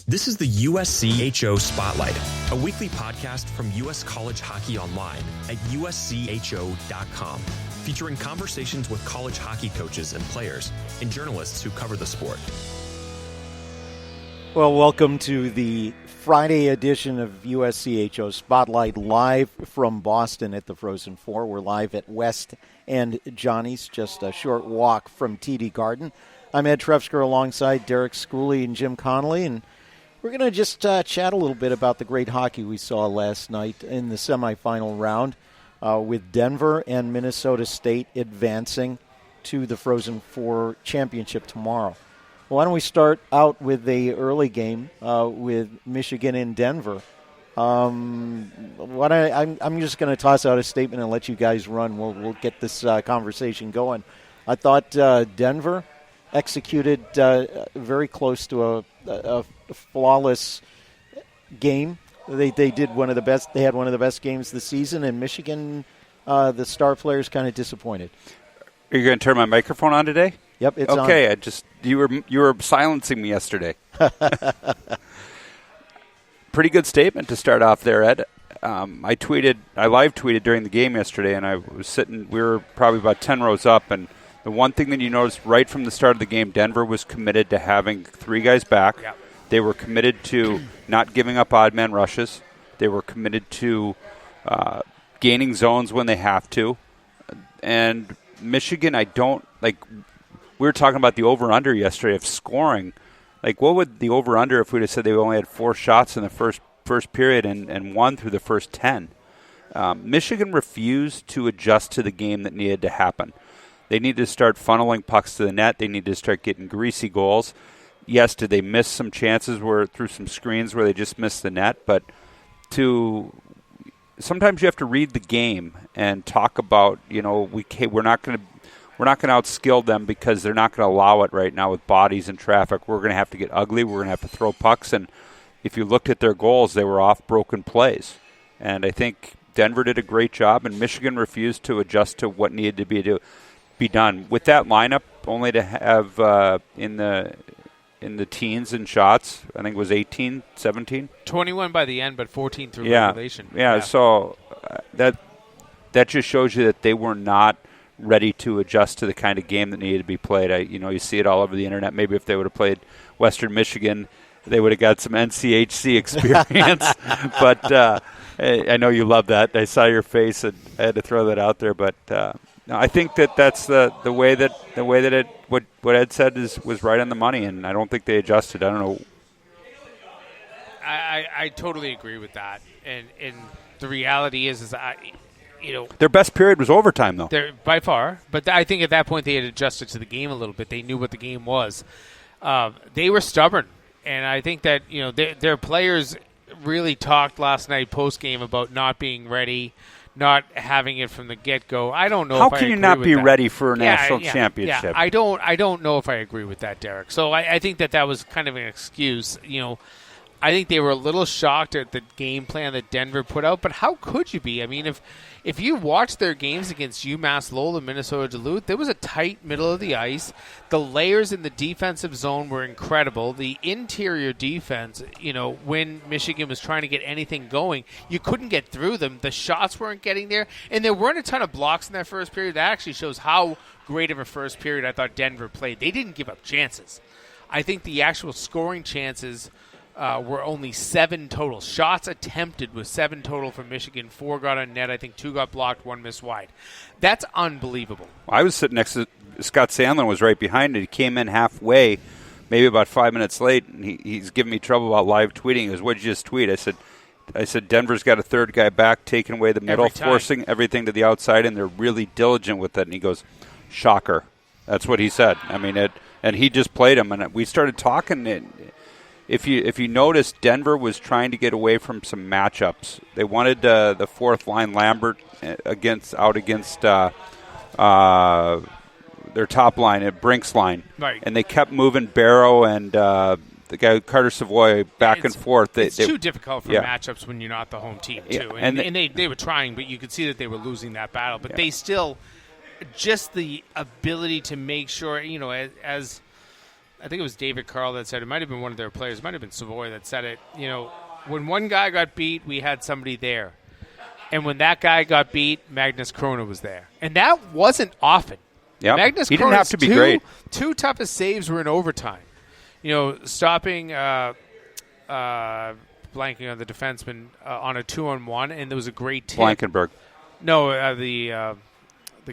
This is the USCHO Spotlight, a weekly podcast from U.S. College Hockey Online at uscho.com, featuring conversations with college hockey coaches and players and journalists who cover the sport. Well, welcome to the Friday edition of USCHO Spotlight, live from Boston at the Frozen Four. We're live at West and Johnny's, just a short walk from TD Garden. I'm Ed Trefsker alongside Derek Schooley and Jim Connolly, and we're going to just chat a little bit about the great hockey we saw last night in the semifinal round with Denver and Minnesota State advancing to the Frozen Four championship tomorrow. Well, why don't we start out with the early game with Michigan and Denver. I'm just going to toss out a statement and let you guys run. We'll get this conversation going. I thought Denver executed very close to a flawless game. They did one of the best. They had one of the best games this season. And Michigan, the star players, kind of disappointed. Are you going to turn my microphone on today? Yep, it's on. Okay. You were silencing me yesterday. Pretty good statement to start off there, Ed. I live tweeted during the game yesterday, and I was sitting. We were probably about 10 rows up, and the one thing that you noticed right from the start of the game, Denver was committed to having three guys back. Yep. They were committed to not giving up odd man rushes. They were committed to gaining zones when they have to. And Michigan, we were talking about the over-under yesterday of scoring. Like, what would the over-under if we'd have said they only had 4 shots in the first period and 1 through the first 10? Michigan refused to adjust to the game that needed to happen. They need to start funneling pucks to the net. They need to start getting greasy goals. Yes, did they miss some chances through some screens where they just missed the net? But sometimes you have to read the game and talk about, we're not going to outskill them because they're not going to allow it right now with bodies and traffic. We're going to have to get ugly. We're going to have to throw pucks. And if you looked at their goals, they were off broken plays. And I think Denver did a great job, and Michigan refused to adjust to what needed to be done. With that lineup, only to have in the teens in shots, I think it was 18, 17. 21 by the end, but 14 through regulation. Yeah, so that just shows you that they were not ready to adjust to the kind of game that needed to be played. You see it all over the internet. Maybe if they would have played Western Michigan, they would have got some NCHC experience. But I know you love that. I saw your face, and I had to throw that out there. But I think that's the way that what Ed said was right on the money, and I don't think they adjusted. I don't know. I totally agree with that, and the reality is their best period was overtime, though. By far, but I think at that point they had adjusted to the game a little bit. They knew what the game was. They were stubborn, and I think that their players really talked last night post game about not being ready, not having it from the get-go. I don't know. How can you not be ready for a national championship? Yeah. I don't know if I agree with that, Derek. So I think that was kind of an excuse. I think they were a little shocked at the game plan that Denver put out, but how could you be? I mean, if you watch their games against UMass Lowell and Minnesota Duluth, there was a tight middle of the ice. The layers in the defensive zone were incredible. The interior defense, when Michigan was trying to get anything going, you couldn't get through them. The shots weren't getting there, and there weren't a ton of blocks in that first period. That actually shows how great of a first period I thought Denver played. They didn't give up chances. I think the actual scoring chances were only 7 total. Shots attempted was 7 total for Michigan. 4 got on net. I think 2 got blocked, 1 missed wide. That's unbelievable. I was sitting next to Scott Sandlin, was right behind it. He came in halfway, maybe about 5 minutes late, and he's giving me trouble about live tweeting. He goes, "What did you just tweet?" I said, Denver's got a third guy back, taking away the middle, forcing everything to the outside, and they're really diligent with it. And he goes, "Shocker." That's what he said. I mean, and he just played him, and we started talking. If you notice, Denver was trying to get away from some matchups. They wanted the fourth line Lambert against their top line at Brink's line, right? And they kept moving Barrow and the guy Carter Savoy back and forth. It's too difficult for matchups when you're not the home team too. And they were trying, but you could see that they were losing that battle. But they still, just the ability to make sure, as I think it was David Carl that said, it might have been one of their players, it might have been Savoy that said it, when one guy got beat, we had somebody there. And when that guy got beat, Magnus Krona was there. And that wasn't often. Yep. Magnus he didn't have to be great. great. Two toughest saves were in overtime. Stopping blanking on the defenseman on a 2-on-1, and there was a great tip. Blankenberg. No, the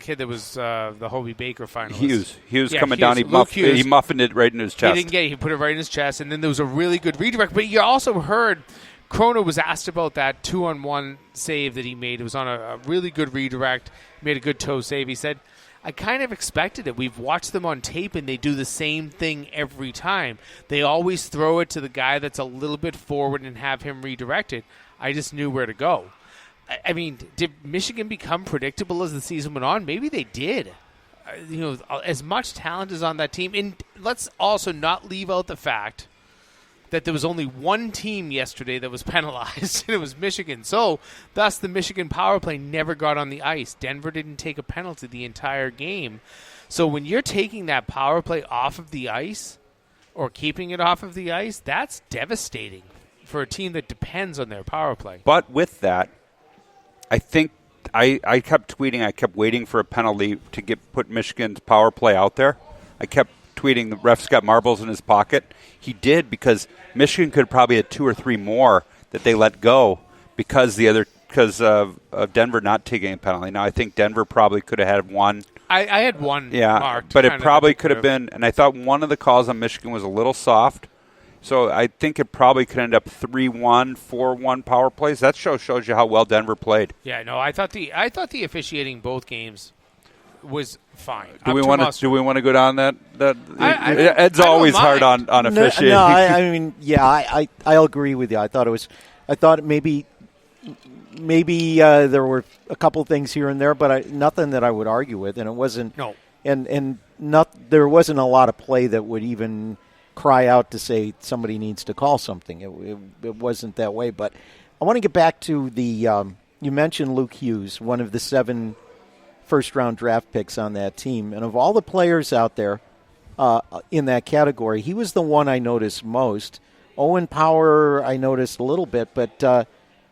kid that was the Hobie Baker finalist. Hughes coming down. He muffined it right in his chest. He didn't get it. He put it right in his chest, and then there was a really good redirect. But you also heard Krona was asked about that 2-on-1 save that he made. It was on a really good redirect. He made a good toe save. He said, I kind of expected it. We've watched them on tape, and they do the same thing every time. They always throw it to the guy that's a little bit forward and have him redirected. I just knew where to go. I mean, did Michigan become predictable as the season went on? Maybe they did. As much talent is on that team. And let's also not leave out the fact that there was only one team yesterday that was penalized, and it was Michigan. So, thus, the Michigan power play never got on the ice. Denver didn't take a penalty the entire game. So, when you're taking that power play off of the ice or keeping it off of the ice, that's devastating for a team that depends on their power play. But with that, I think I kept tweeting. I kept waiting for a penalty to put Michigan's power play out there. I kept tweeting the ref's got marbles in his pocket. He did, because Michigan could probably have 2 or 3 more that they let go because of Denver not taking a penalty. Now I think Denver probably could have had one. I had one marked, but it probably could have been. And I thought one of the calls on Michigan was a little soft. So I think it probably could end up 3-1, 4-1 power plays. That shows you how well Denver played. Yeah, no, I thought the officiating both games was fine. Do we want to go down that? Ed's always hard on officiating. No, I mean, yeah, I'll agree with you. I thought maybe there were a couple things here and there, but nothing that I would argue with, and it wasn't. No, and there wasn't a lot of play that would even cry out to say somebody needs to call something. It wasn't that way. But I want to get back to the you mentioned Luke Hughes, one of the 7 first-round draft picks on that team. And of all the players out there in that category, he was the one I noticed most. Owen Power I noticed a little bit, but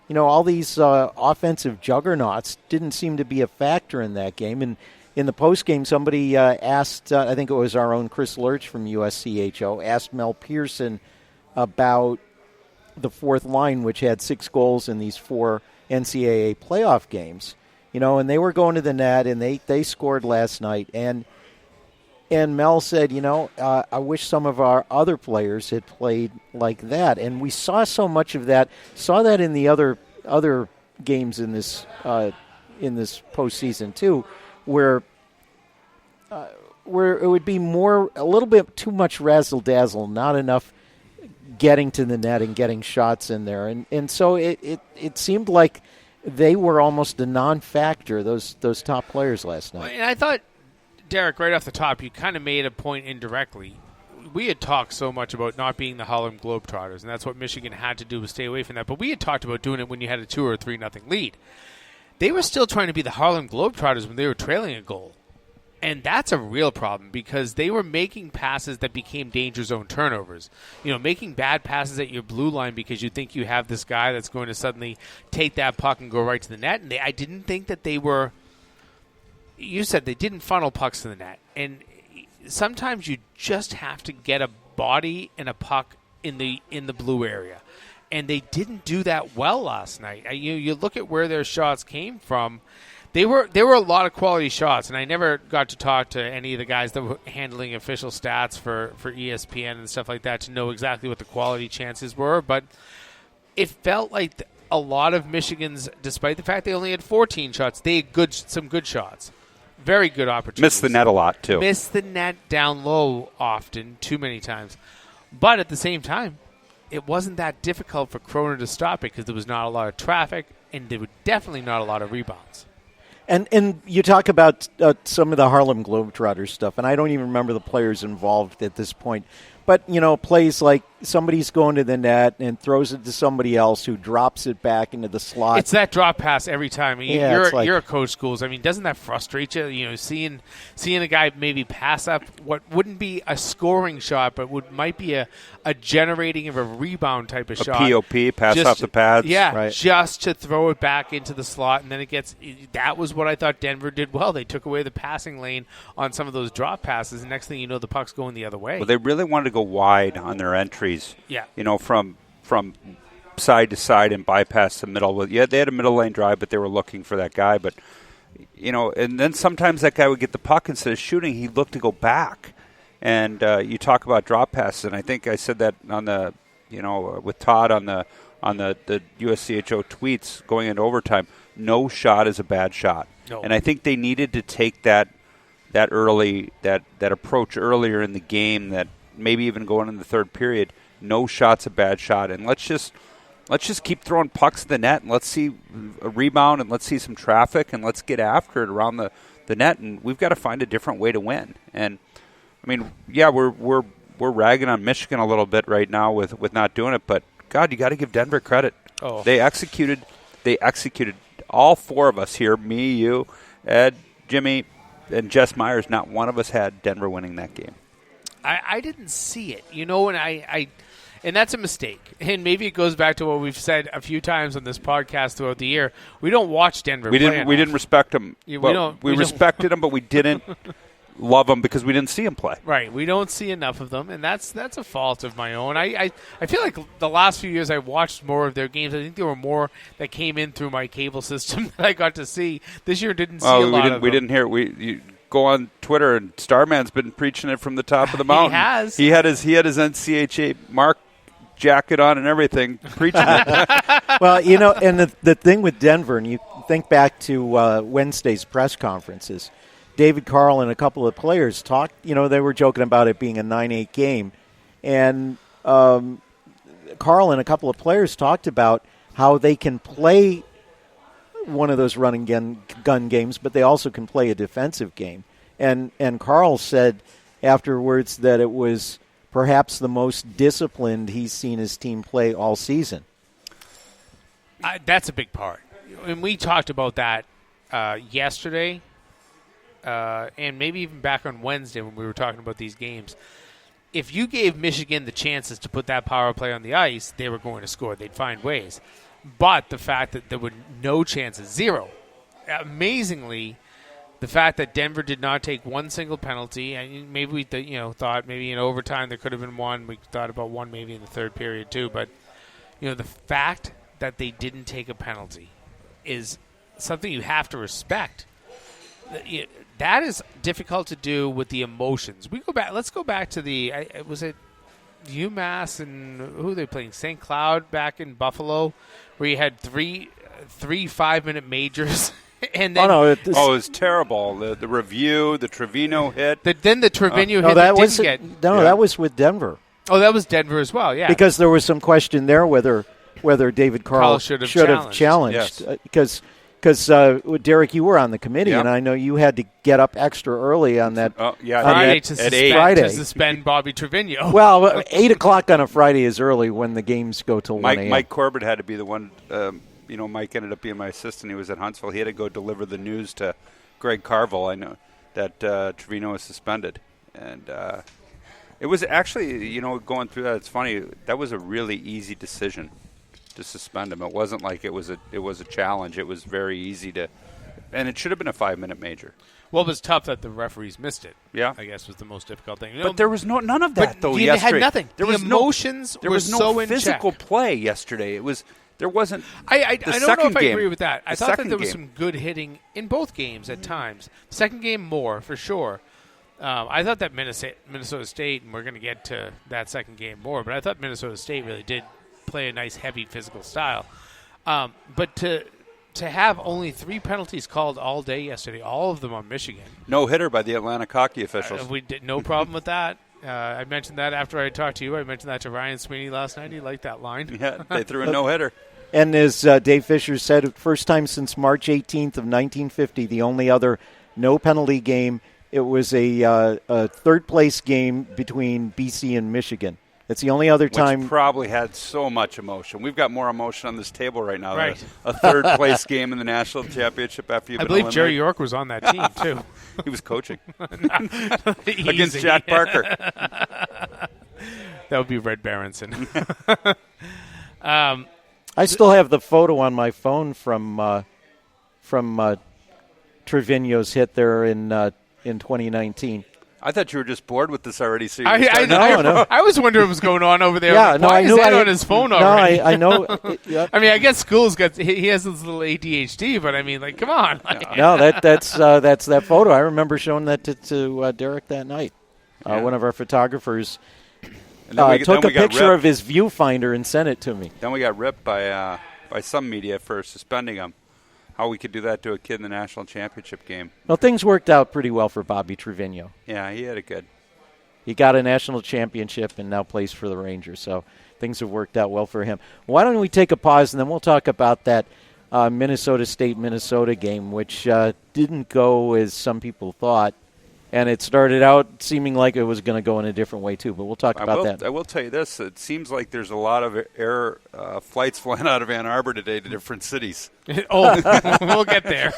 all these offensive juggernauts didn't seem to be a factor in that game. And in the postgame, somebody asked, I think it was our own Chris Lurch from USCHO, asked Mel Pearson about the fourth line, which had 6 goals in these 4 NCAA playoff games. And they were going to the net, and they scored last night. And Mel said, I wish some of our other players had played like that. And we saw so much of that. Saw that in the other games in this postseason too, where it would be a little bit too much razzle dazzle, not enough getting to the net and getting shots in there, and so it seemed like they were almost a non-factor, those top players last night. And I thought, Derek, right off the top, you kind of made a point indirectly. We had talked so much about not being the Harlem Globetrotters, and that's what Michigan had to do, was stay away from that. But we had talked about doing it when you had a 2 or 3-0 lead. They were still trying to be the Harlem Globetrotters when they were trailing a goal. And that's a real problem, because they were making passes that became danger zone turnovers. Making bad passes at your blue line because you think you have this guy that's going to suddenly take that puck and go right to the net. And I didn't think that they were – you said they didn't funnel pucks to the net. And sometimes you just have to get a body and a puck in the blue area. And they didn't do that well last night. You look at where their shots came from. There were a lot of quality shots, and I never got to talk to any of the guys that were handling official stats for ESPN and stuff like that to know exactly what the quality chances were. But it felt like a lot of Michigan's, despite the fact they only had 14 shots, they had some good shots. Very good opportunities. Missed the net a lot, too. Missed the net down low often, too many times. But at the same time, it wasn't that difficult for Krona to stop it because there was not a lot of traffic, and there were definitely not a lot of rebounds. And you talk about some of the Harlem Globetrotters stuff, and I don't even remember the players involved at this point. But, plays like somebody's going to the net and throws it to somebody else who drops it back into the slot. It's that drop pass every time. Yeah, you're a coach, Schools. I mean, doesn't that frustrate you? Seeing a guy maybe pass up what wouldn't be a scoring shot, but might be a generating of a rebound type of shot. POP, pass off the pads. Yeah, right. Just to throw it back into the slot, and then that was what I thought Denver did well. They took away the passing lane on some of those drop passes, and next thing you know, the puck's going the other way. Well, they really wanted to go wide on their entries. Yeah. From side to side and bypass the middle. Yeah, they had a middle lane drive, but they were looking for that guy. But, and then sometimes that guy would get the puck instead of shooting, he'd look to go back. And you talk about drop passes, and I think I said that on the, with Todd on the USCHO tweets going into overtime. No shot is a bad shot. No. And I think they needed to take that approach earlier in the game, that maybe even going in the third period. No shot's a bad shot, and let's just keep throwing pucks at the net, and let's see a rebound, and let's see some traffic, and let's get after it around the net, and we've got to find a different way to win. And I mean, yeah, we're ragging on Michigan a little bit right now with not doing it, but God, you got to give Denver credit. Oh. They executed. All four of us here, me, you, Ed, Jimmy, and Jess Myers. Not one of us had Denver winning that game. I didn't see it, and that's a mistake. And maybe it goes back to what we've said a few times on this podcast throughout the year. We don't watch Denver. We didn't respect them. Yeah, we respected them, but we didn't love them because we didn't see them play. Right. We don't see enough of them, and that's a fault of my own. I feel like the last few years I watched more of their games. I think there were more that came in through my cable system that I got to see. This year didn't see a lot of them. We didn't hear it. You go on Twitter, and Starman's been preaching it from the top of the mountain. He has. He had his NCHA mark jacket on and everything, preaching it. Well, and the thing with Denver, and you think back to Wednesday's press conferences, David Carl and a couple of players talked, they were joking about it being a 9-8 game. And Carl and a couple of players talked about how they can play one of those running gun games, but they also can play a defensive game. And Carl said afterwards that it was perhaps the most disciplined he's seen his team play all season. That's a big part. And we talked about that yesterday and maybe even back on Wednesday when we were talking about these games. If you gave Michigan the chances to put that power play on the ice, they were going to score. They'd find ways. But the fact that there were no chances, zero. Amazingly, the fact that Denver did not take one single penalty, and maybe we thought maybe in overtime there could have been one. We thought about one maybe in the third period too. But the fact that they didn't take a penalty is something you have to respect. That is difficult to do with the emotions. Let's go back to was it UMass and who are they playing? St. Cloud back in Buffalo, where you had three 5-minute majors. And then, it was terrible. The review, the Trevino hit. Then the Trevino hit that was with Denver. Oh, that was Denver as well, yeah. Because there was some question there whether David Carl should have challenged. Yes. Because Derek, you were on the committee, and I know you had to get up extra early on that. Friday to suspend Bobby Trevino. Well, 8 o'clock on a Friday is early when the games go till 1 a.m. Mike Corbett had to be the one. Mike ended up being my assistant. He was at Huntsville. He had to go deliver the news to Greg Carville. I know that Trevino was suspended, and it was actually going through that. It's funny. That was a really easy decision to suspend him. It wasn't like it was a challenge. It was very easy to, and it should have been a 5-minute major. Well, it was tough that the referees missed it. Yeah, I guess was the most difficult thing. But there was none of that though. They had nothing. There was emotions. There was no physical play yesterday. There wasn't. I don't know if I agree with that. I thought that there was game. some good hitting in both games at times. Second game more for sure. I thought that Minnesota State, and we're going to get to that second game more, but I thought Minnesota State really did play a nice, heavy, physical style. But to have only 3 penalties called all day yesterday, all of them on Michigan. No hitter by the Atlantic hockey officials. We did no problem with that. I mentioned that after I talked to you. I mentioned that to Ryan Sweeney last night. He liked that line. Yeah, they threw a no hitter. And as Dave Fisher said, first time since March 18th of 1950, the only other no penalty game It was a third-place game between BC and Michigan. It's the only other time. Which probably had so much emotion. We've got more emotion on this table right now Right. than a third-place game in the national championship after you've I been believe eliminated. Jerry York was on that team, too. He was coaching Easy. against Jack Parker. That would be Red Berenson. I still have the photo on my phone from Trevino's hit there in 2019. I thought you were just bored with this already. So I was wondering what was going on over there. Yeah, Why is that on his phone already? No, I know. Yeah. I mean, I guess school's got he has this little ADHD, but I mean, like, come on. No, that's that photo. I remember showing that to Derek that night. One of our photographers took a picture of his viewfinder and sent it to me. Then we got ripped by some media for suspending him. How we could do that to a kid in the national championship game. Well, things worked out pretty well for Bobby Trevino. Yeah, he had it good. He got a national championship and now plays for the Rangers, so things have worked out well for him. Why don't we take a pause, and then we'll talk about that Minnesota State-Minnesota game, which didn't go as some people thought, and it started out seeming like it was going to go in a different way, too, but we'll talk about that. I will tell you this. It seems like there's a lot of air flights flying out of Ann Arbor today to different cities. We'll get there.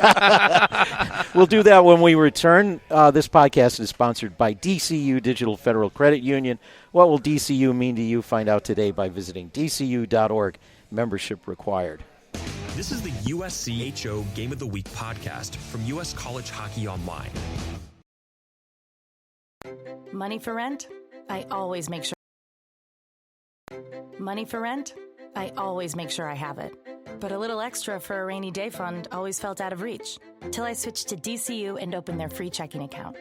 We'll do that when we return. This podcast is sponsored by DCU Digital Federal Credit Union. What will DCU mean to you? Find out today by visiting dcu.org. Membership required. This is the USCHO Game of the Week podcast from U.S. College Hockey Online. Money for rent? I always make sure. Money for rent? I always make sure I have it. But a little extra for a rainy day fund always felt out of reach, till I switched to DCU and opened their free checking account.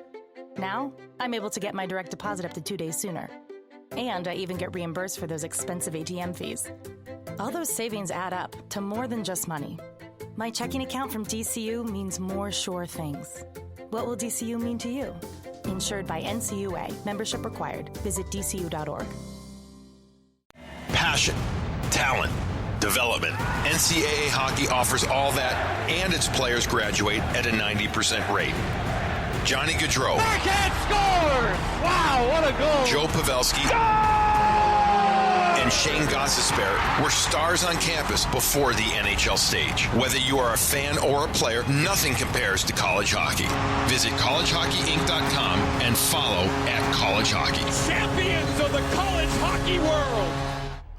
Now, I'm able to get my direct deposit up to 2 days sooner. And I even get reimbursed for those expensive ATM fees. All those savings add up to more than just money. My checking account from DCU means more sure things. What will DCU mean to you? Insured by NCUA. Membership required. Visit DCU.org. Passion, talent, development. NCAA hockey offers all that, and its players graduate at a 90% rate. Johnny Gaudreau. Backhand score! Wow, what a goal! Joe Pavelski. And Shane Gostisbehere were stars on campus before the NHL stage. Whether you are a fan or a player, nothing compares to college hockey. Visit collegehockeyinc.com and follow @collegehockey. Champions of the college hockey world!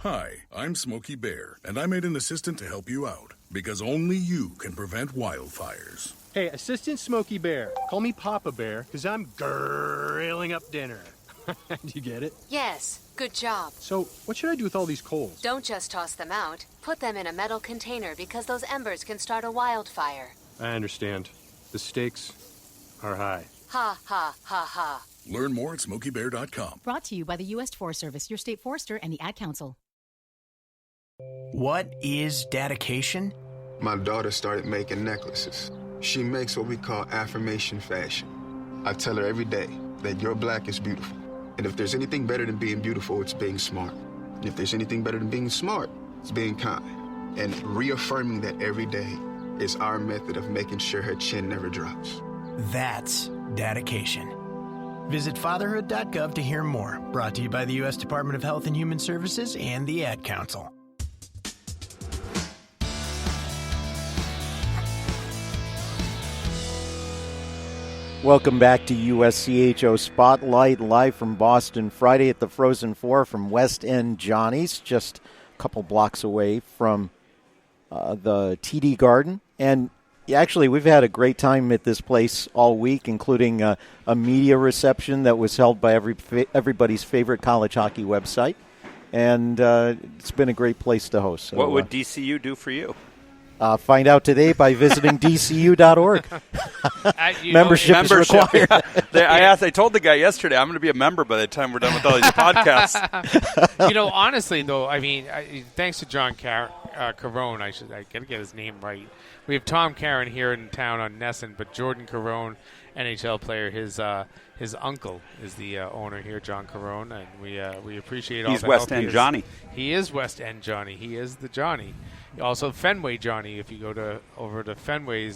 Hi, I'm Smokey Bear, and I made an assistant to help you out, because only you can prevent wildfires. Hey, Assistant Smokey Bear. Call me Papa Bear, because I'm grilling up dinner. Do you get it? Yes, good job. So, what should I do with all these coals? Don't just toss them out. Put them in a metal container because those embers can start a wildfire. I understand. The stakes are high. Ha, ha, ha, ha. Learn more at SmokeyBear.com. Brought to you by the U.S. Forest Service, your state forester, and the Ad Council. What is dedication? My daughter started making necklaces. She makes what we call affirmation fashion. I tell her every day that your black is beautiful. And if there's anything better than being beautiful, it's being smart. And if there's anything better than being smart, it's being kind. And reaffirming that every day is our method of making sure her chin never drops. That's dedication. Visit fatherhood.gov to hear more. Brought to you by the U.S. Department of Health and Human Services and the Ad Council. Welcome back to USCHO Spotlight, live from Boston, Friday at the Frozen Four from West End Johnny's, just a couple blocks away from the TD Garden. And actually, we've had a great time at this place all week, including a media reception that was held by everybody's favorite college hockey website. And it's been a great place to host. So, what would DCU do for you? Find out today by visiting dcu.org. Membership is required. Yeah. I told the guy yesterday I'm going to be a member by the time we're done with all these podcasts. Honestly, though, I mean, thanks to John Carone, I got to get his name right. We have Tom Caron here in town on Nesson, but Jordan Carone, NHL player, his uncle is the owner here, John Carone, and we appreciate all He's the West help. End Johnny. He is West End Johnny. He is the Johnny. Also, Fenway Johnny, if you go over to Fenway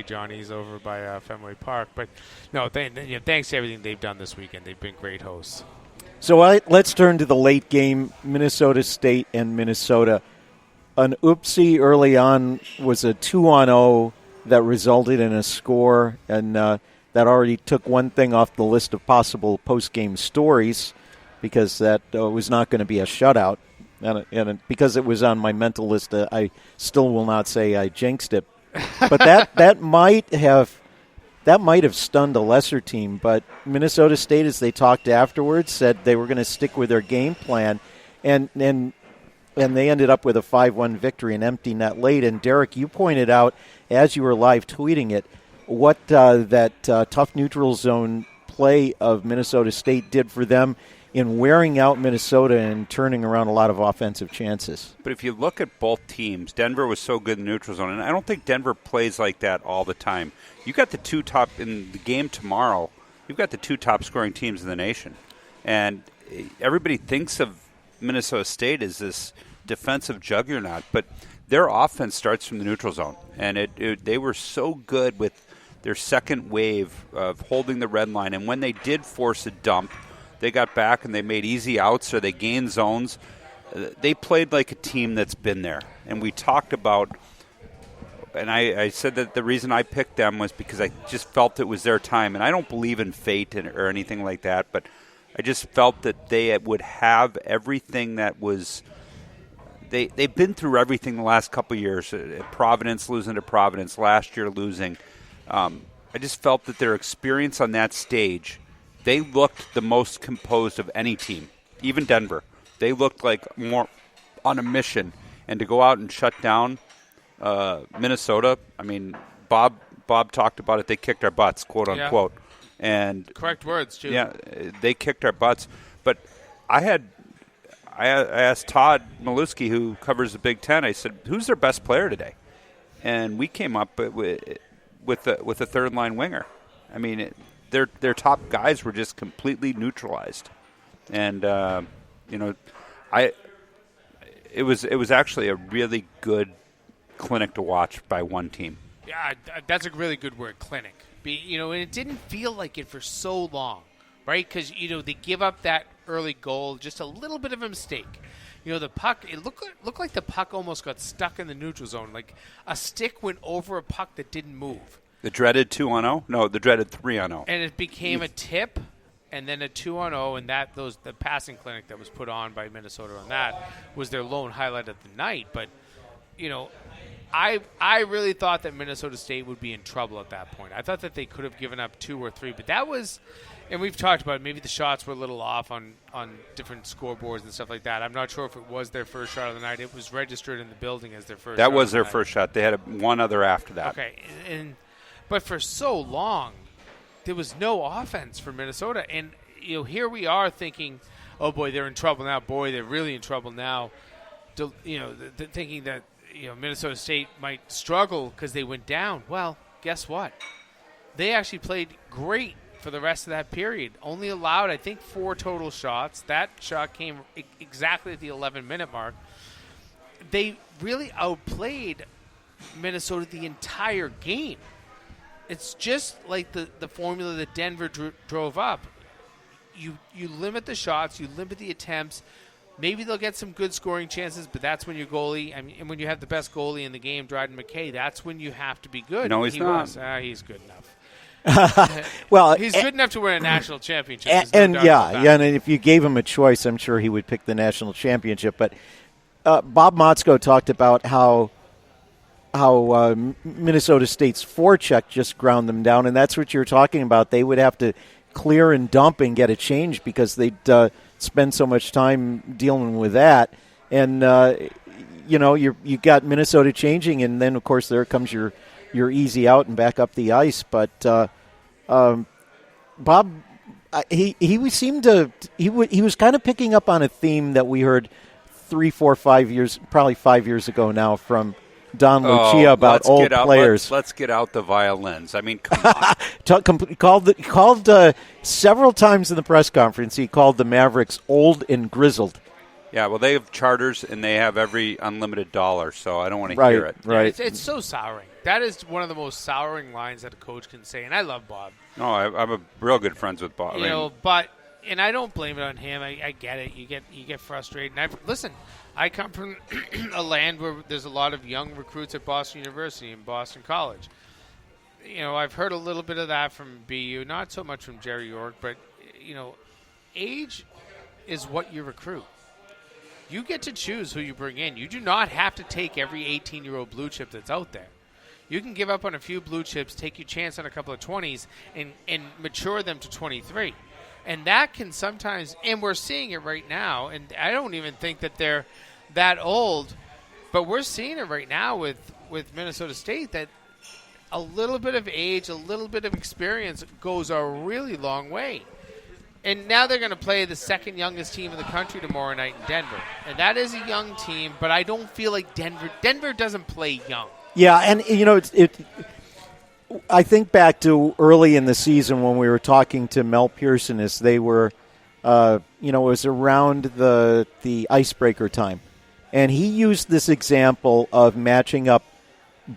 Johnny's over by Fenway Park. But no, thanks to everything they've done this weekend. They've been great hosts. So let's turn to the late game, Minnesota State and Minnesota. An oopsie early on was a 2-0 that resulted in a score, and that already took one thing off the list of possible post-game stories because that was not going to be a shutout. And because it was on my mental list, I still will not say I jinxed it. But that might have stunned a lesser team. But Minnesota State, as they talked afterwards, said they were going to stick with their game plan, and they ended up with a 5-1 victory, an empty net late. And Derek, you pointed out as you were live tweeting it what that tough neutral zone play of Minnesota State did for them in wearing out Minnesota and turning around a lot of offensive chances. But if you look at both teams, Denver was so good in the neutral zone, and I don't think Denver plays like that all the time. You got the two top in the game tomorrow. You've got the two top scoring teams in the nation, and everybody thinks of Minnesota State as this defensive juggernaut, but their offense starts from the neutral zone, and they were so good with their second wave of holding the red line, and when they did force a dump, they got back and they made easy outs or they gained zones. They played like a team that's been there. And we talked about, and I said that the reason I picked them was because I just felt it was their time. And I don't believe in fate or anything like that, but I just felt that they would have everything that was – they've been through everything the last couple of years. Providence, losing to Providence, last year losing. I just felt that their experience on that stage – they looked the most composed of any team, even Denver. They looked like more on a mission. And to go out and shut down Minnesota, I mean, Bob talked about it. They kicked our butts, quote unquote. Yeah. And correct words, too. Yeah, they kicked our butts. But I asked Todd Maluski, who covers the Big Ten, I said, who's their best player today? And we came up with a third-line winger. I mean, their top guys were just completely neutralized, and it was actually a really good clinic to watch by one team. Yeah, that's a really good word, clinic. And it didn't feel like it for so long, right? Because they give up that early goal, just a little bit of a mistake. The puck, it looked like the puck almost got stuck in the neutral zone, like a stick went over a puck that didn't move. The dreaded 2-on-0? No, the dreaded 3-on-0. And it became a tip and then a 2-on-0, and the passing clinic that was put on by Minnesota on that was their lone highlight of the night. But, I really thought that Minnesota State would be in trouble at that point. I thought that they could have given up 2 or 3, but that was – and we've talked about it, maybe the shots were a little off on different scoreboards and stuff like that. I'm not sure if it was their first shot of the night. It was registered in the building as their first shot. That was their first shot. They had one other after that. Okay, but for so long, there was no offense for Minnesota. And, here we are thinking, oh, boy, they're in trouble now. Boy, they're really in trouble now. Thinking that, Minnesota State might struggle because they went down. Well, guess what? They actually played great for the rest of that period. Only allowed, I think, 4 total shots. That shot came exactly at the 11-minute mark. They really outplayed Minnesota the entire game. It's just like the formula that Denver drove up. You limit the shots, you limit the attempts. Maybe they'll get some good scoring chances, but that's when your goalie, and when you have the best goalie in the game, Dryden McKay, that's when you have to be good. No, he's not. He's good enough. Well, he's good enough to win a national championship. And if you gave him a choice, I'm sure he would pick the national championship. But Bob Motzko talked about how Minnesota State's forecheck just ground them down, and that's what you're talking about. They would have to clear and dump and get a change because they'd spend so much time dealing with that. And you got Minnesota changing, and then of course there comes your easy out and back up the ice. But Bob, he was kind of picking up on a theme that we heard 3, 4, 5 years, probably 5 years ago now from Don Lucia about old players. Let's get out the violins. I mean, come on. Called several times in the press conference. He called the Mavericks old and grizzled, Yeah, well, they have charters and they have every unlimited dollar, so I don't want to Right, hear it. right. It's so souring. That is one of the most souring lines that a coach can say, and I love Bob. No, I'm a real good friends with Bob. And I don't blame it on him. I get it. You get frustrated. And listen, I come from a land where there's a lot of young recruits at Boston University and Boston College. I've heard a little bit of that from BU, not so much from Jerry York, but age is what you recruit. You get to choose who you bring in. You do not have to take every 18-year-old blue chip that's out there. You can give up on a few blue chips, take your chance on a couple of 20s, and mature them to 23. And that can sometimes, and we're seeing it right now, and I don't even think that they're that old, but we're seeing it right now with Minnesota State, that a little bit of age, a little bit of experience goes a really long way. And now they're going to play the second youngest team in the country tomorrow night in Denver. And that is a young team, but I don't feel like Denver doesn't play young. Yeah, and I think back to early in the season when we were talking to Mel Pearson as they were, it was around the icebreaker time. And he used this example of matching up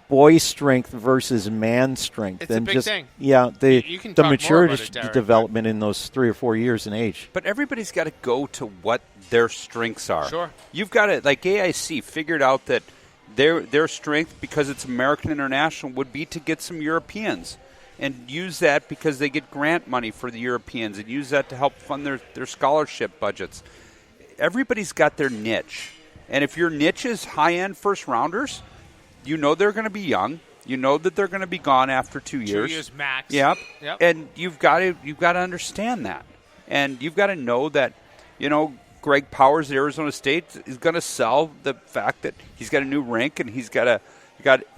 boy strength versus man strength. It's a big thing. Yeah, You can talk maturity more about it, Derek, development in those 3 or 4 years in age. But everybody's got to go to what their strengths are. Sure. You've got to, like AIC, figured out that their strength, because it's American International, would be to get some Europeans and use that because they get grant money for the Europeans and use that to help fund their scholarship budgets. Everybody's got their niche. And if your niche is high-end first-rounders, you know they're going to be young. You know that they're going to be gone after 2 years. 2 years max. Yep. And you've got to understand that. And you've got to know that, Greg Powers at Arizona State is going to sell the fact that he's got a new rink and you got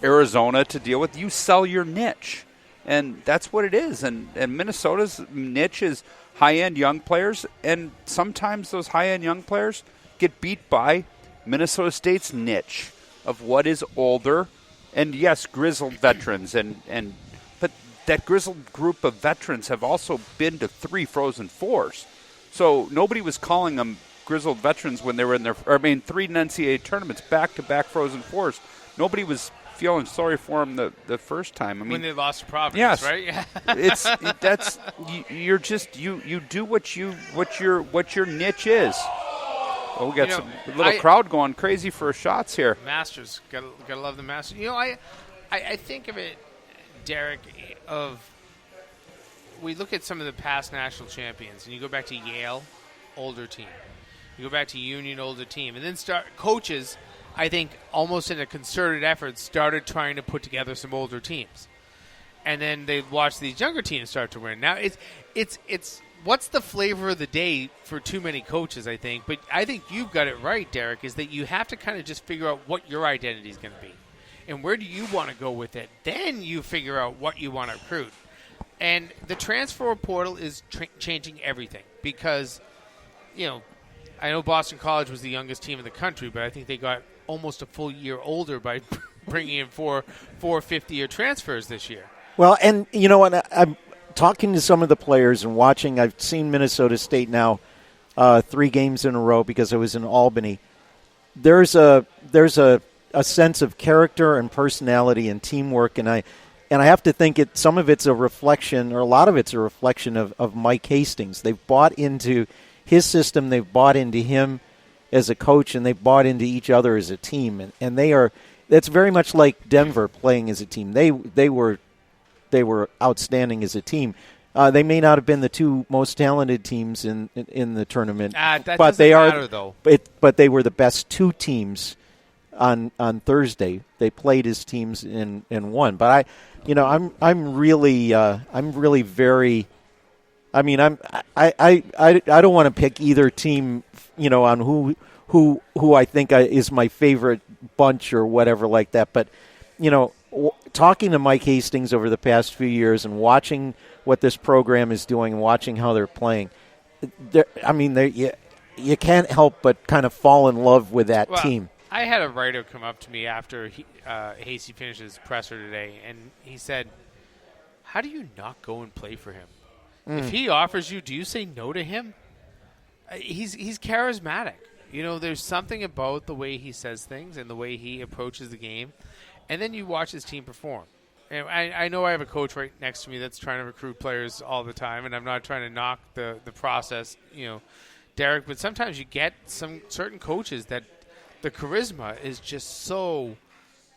Arizona to deal with. You sell your niche. And that's what it is. And Minnesota's niche is high-end young players. And sometimes those high-end young players get beat by Minnesota State's niche of what is older, and yes, grizzled veterans, but that grizzled group of veterans have also been to 3 Frozen Fours. So nobody was calling them grizzled veterans when they were in 3 NCAA tournaments, back-to-back Frozen Fours. Nobody was feeling sorry for them the first time. When they lost to Providence, yes, right? You do what your niche is. Oh, we got some little crowd going crazy for shots here. Masters, gotta love the Masters. I think of it, Derek, we look at some of the past national champions, and you go back to Yale, older team. You go back to Union, older team, and then coaches, I think, almost in a concerted effort, started trying to put together some older teams, and then they watched these younger teams start to win. Now it's what's the flavor of the day for too many coaches, I think. But I think you've got it right, Derek, is that you have to kind of just figure out what your identity is going to be. And where do you want to go with it? Then you figure out what you want to recruit. And the transfer portal is changing everything because, I know Boston College was the youngest team in the country, but I think they got almost a full year older by bringing in four 50-year transfers this year. Well, and you know what, I'm talking to some of the players and watching. I've seen Minnesota State now 3 games in a row because I was in Albany. There's a sense of character and personality and teamwork, and I have to think some of it's a reflection, or a lot of it's a reflection of Mike Hastings. They've bought into his system, they've bought into him as a coach, and they've bought into each other as a team, and that's very much like Denver playing as a team. They were outstanding as a team. They may not have been the 2 most talented teams in the tournament, but they matter, though. But they were the best 2 teams on Thursday. They played as teams and won. But I'm really very. I mean, I don't want to pick either team, on who I think is my favorite bunch or whatever like that. But talking to Mike Hastings over the past few years and watching what this program is doing and watching how they're playing, you can't help but kind of fall in love with that team. I had a writer come up to me after Hasty finished his presser today, and he said, how do you not go and play for him? If he offers you, do you say no to him? He's charismatic. There's something about the way he says things and the way he approaches the game, and then you watch his team perform. And I know I have a coach right next to me that's trying to recruit players all the time, and I'm not trying to knock the process, Derek, but sometimes you get some certain coaches that the charisma is just so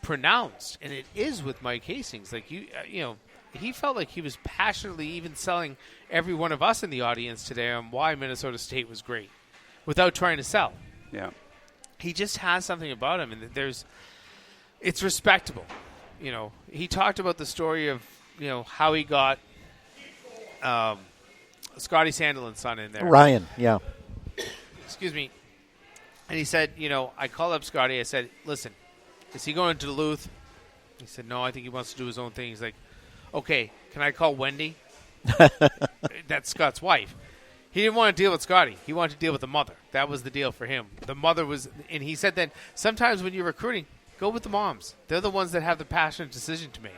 pronounced, and it is with Mike Hastings. Like, he felt like he was passionately even selling every one of us in the audience today on why Minnesota State was great without trying to sell. Yeah. He just has something about him, and it's respectable. He talked about the story of, how he got Scotty Sandelin's son in there. Ryan, yeah. Excuse me. And he said, I called up Scotty. I said, listen, is he going to Duluth? He said, no, I think he wants to do his own thing. He's like, okay, can I call Wendy? That's Scott's wife. He didn't want to deal with Scotty. He wanted to deal with the mother. That was the deal for him. The mother was, and he said that sometimes when you're recruiting, go with the moms. They're the ones that have the passionate decision to make.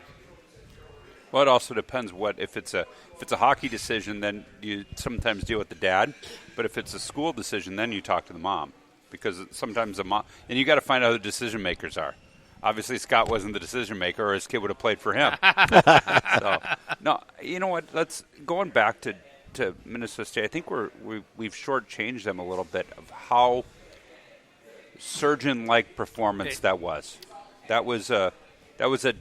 Well, it also depends if it's a hockey decision, then you sometimes deal with the dad. But if it's a school decision, then you talk to the mom, because sometimes the mom, and you got to find out who the decision makers are. Obviously, Scott wasn't the decision maker, or his kid would have played for him. So, no, you know what? Going back to Minnesota State. I think we've shortchanged them a little bit of how surgeon-like performance that was. That wasn't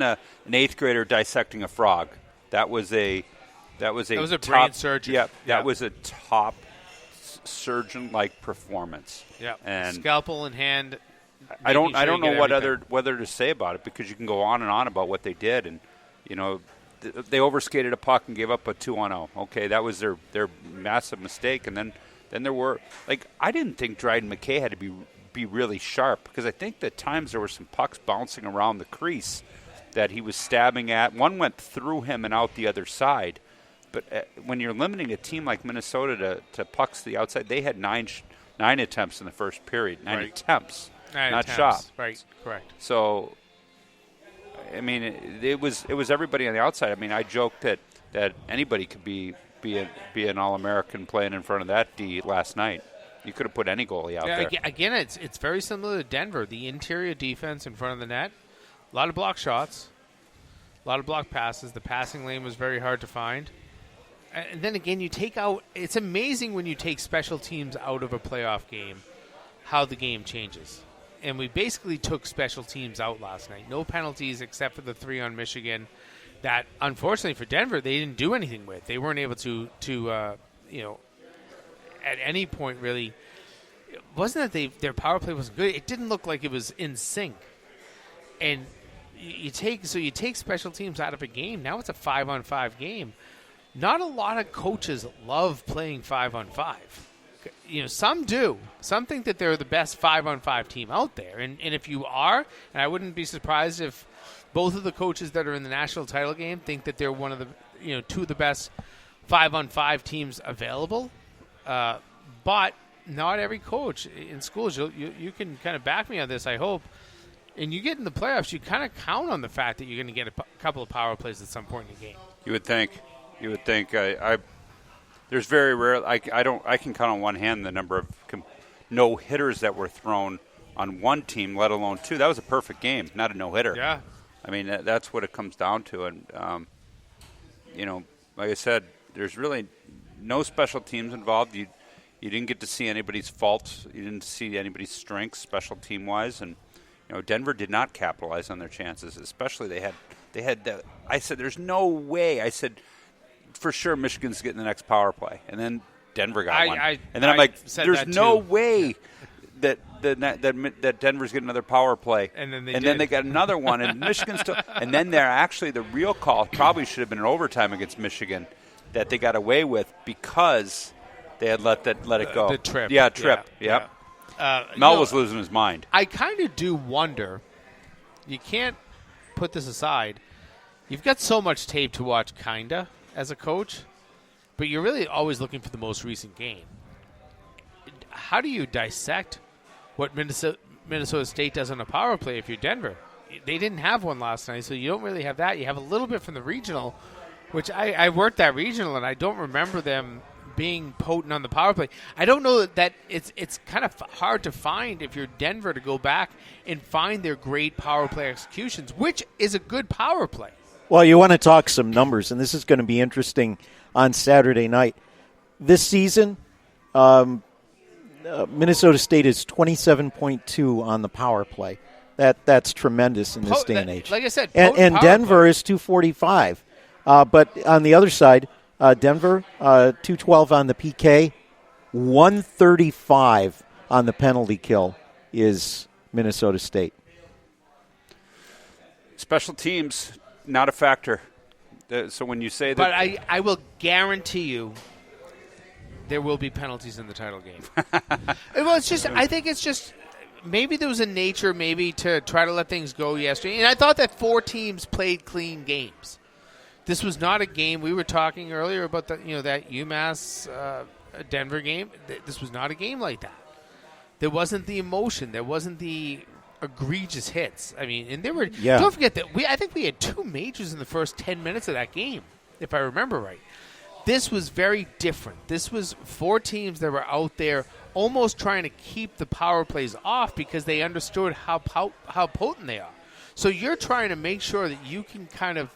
an eighth grader dissecting a frog. That was a brain top surgeon. Yeah, that was a top surgeon-like performance. Yeah, and scalpel in hand. I don't know whether to say about it, because you can go on and on about what they did, and they overskated a puck and gave up a 2-on-0. Okay, that was their massive mistake, and then there were, like, I didn't think Dryden McKay had to be really sharp, because I think at times there were some pucks bouncing around the crease that he was stabbing at. One went through him and out the other side. But when you're limiting a team like Minnesota to pucks to the outside, they had nine attempts in the first period. Nine attempts, not shots. Right, correct. So, I mean, it was everybody on the outside. I mean, I joked that anybody could be an All-American playing in front of that D last night. You could have put any goalie out there. Again, it's very similar to Denver. The interior defense in front of the net, a lot of block shots, a lot of block passes. The passing lane was very hard to find. And then again, you take out – it's amazing when you take special teams out of a playoff game, how the game changes. And we basically took special teams out last night. No penalties except for the 3 on Michigan that, unfortunately for Denver, they didn't do anything with. They weren't able to at any point really – it wasn't that their power play wasn't good. It didn't look like it was in sync. And you take special teams out of a game. Now it's a 5-on-5 game. Not a lot of coaches love playing 5-on-5. Some do. Some think that they're the best 5-on-5 team out there. And if you are, and I wouldn't be surprised if both of the coaches that are in the national title game think that they're one of the, two of the best 5-on-5 teams available. But not every coach in schools, you can kind of back me on this, I hope. And you get in the playoffs, you kind of count on the fact that you're going to get a couple of power plays at some point in the game. You would think. There's very rare. I can count on one hand the number of no hitters that were thrown on one team, let alone two. That was a perfect game, not a no hitter. Yeah. I mean, that's what it comes down to. And like I said, there's really no special teams involved. You didn't get to see anybody's faults. You didn't see anybody's strengths, special team wise, and Denver did not capitalize on their chances. Especially they had. I said, there's no way. I said, for sure Michigan's getting the next power play, and then Denver got one. And then I'm like, there's no way that Denver's getting another power play. And then they got another one, and Michigan still. And then they're actually the real call probably should have been an overtime against Michigan that they got away with because they had let it go. The trip. Yeah, trip. Yeah. Yep. Mel was losing his mind. I kind of do wonder. You can't put this aside. You've got so much tape to watch, kinda, as a coach, but you're really always looking for the most recent game. How do you dissect what Minnesota State does on a power play if you're Denver? They didn't have one last night, so you don't really have that. You have a little bit from the regional, which I worked that regional, and I don't remember them being potent on the power play. I don't know that it's kind of hard to find if you're Denver to go back and find their great power play executions, which is a good power play. Well, you want to talk some numbers, and this is going to be interesting on Saturday night. This season, Minnesota State is 27.2 on the power play. That's tremendous in this day and age. Like I said, and Denver is 245. But on the other side, Denver 212 on the PK, 135 on the penalty kill is Minnesota State. Special teams, not a factor. So when you say that, but I will guarantee you, there will be penalties in the title game. Well, it's just I think it's just. Maybe there was a nature maybe to try to let things go yesterday. And I thought that 4 teams played clean games. This was not a game. We were talking earlier about that UMass Denver game. This was not a game like that. There wasn't the emotion. There wasn't the egregious hits. I mean, and there were. Yeah. Don't forget that I think we had 2 majors in the first 10 minutes of that game, if I remember right. This was very different. This was 4 teams that were out there almost trying to keep the power plays off because they understood how potent they are. So you're trying to make sure that you can kind of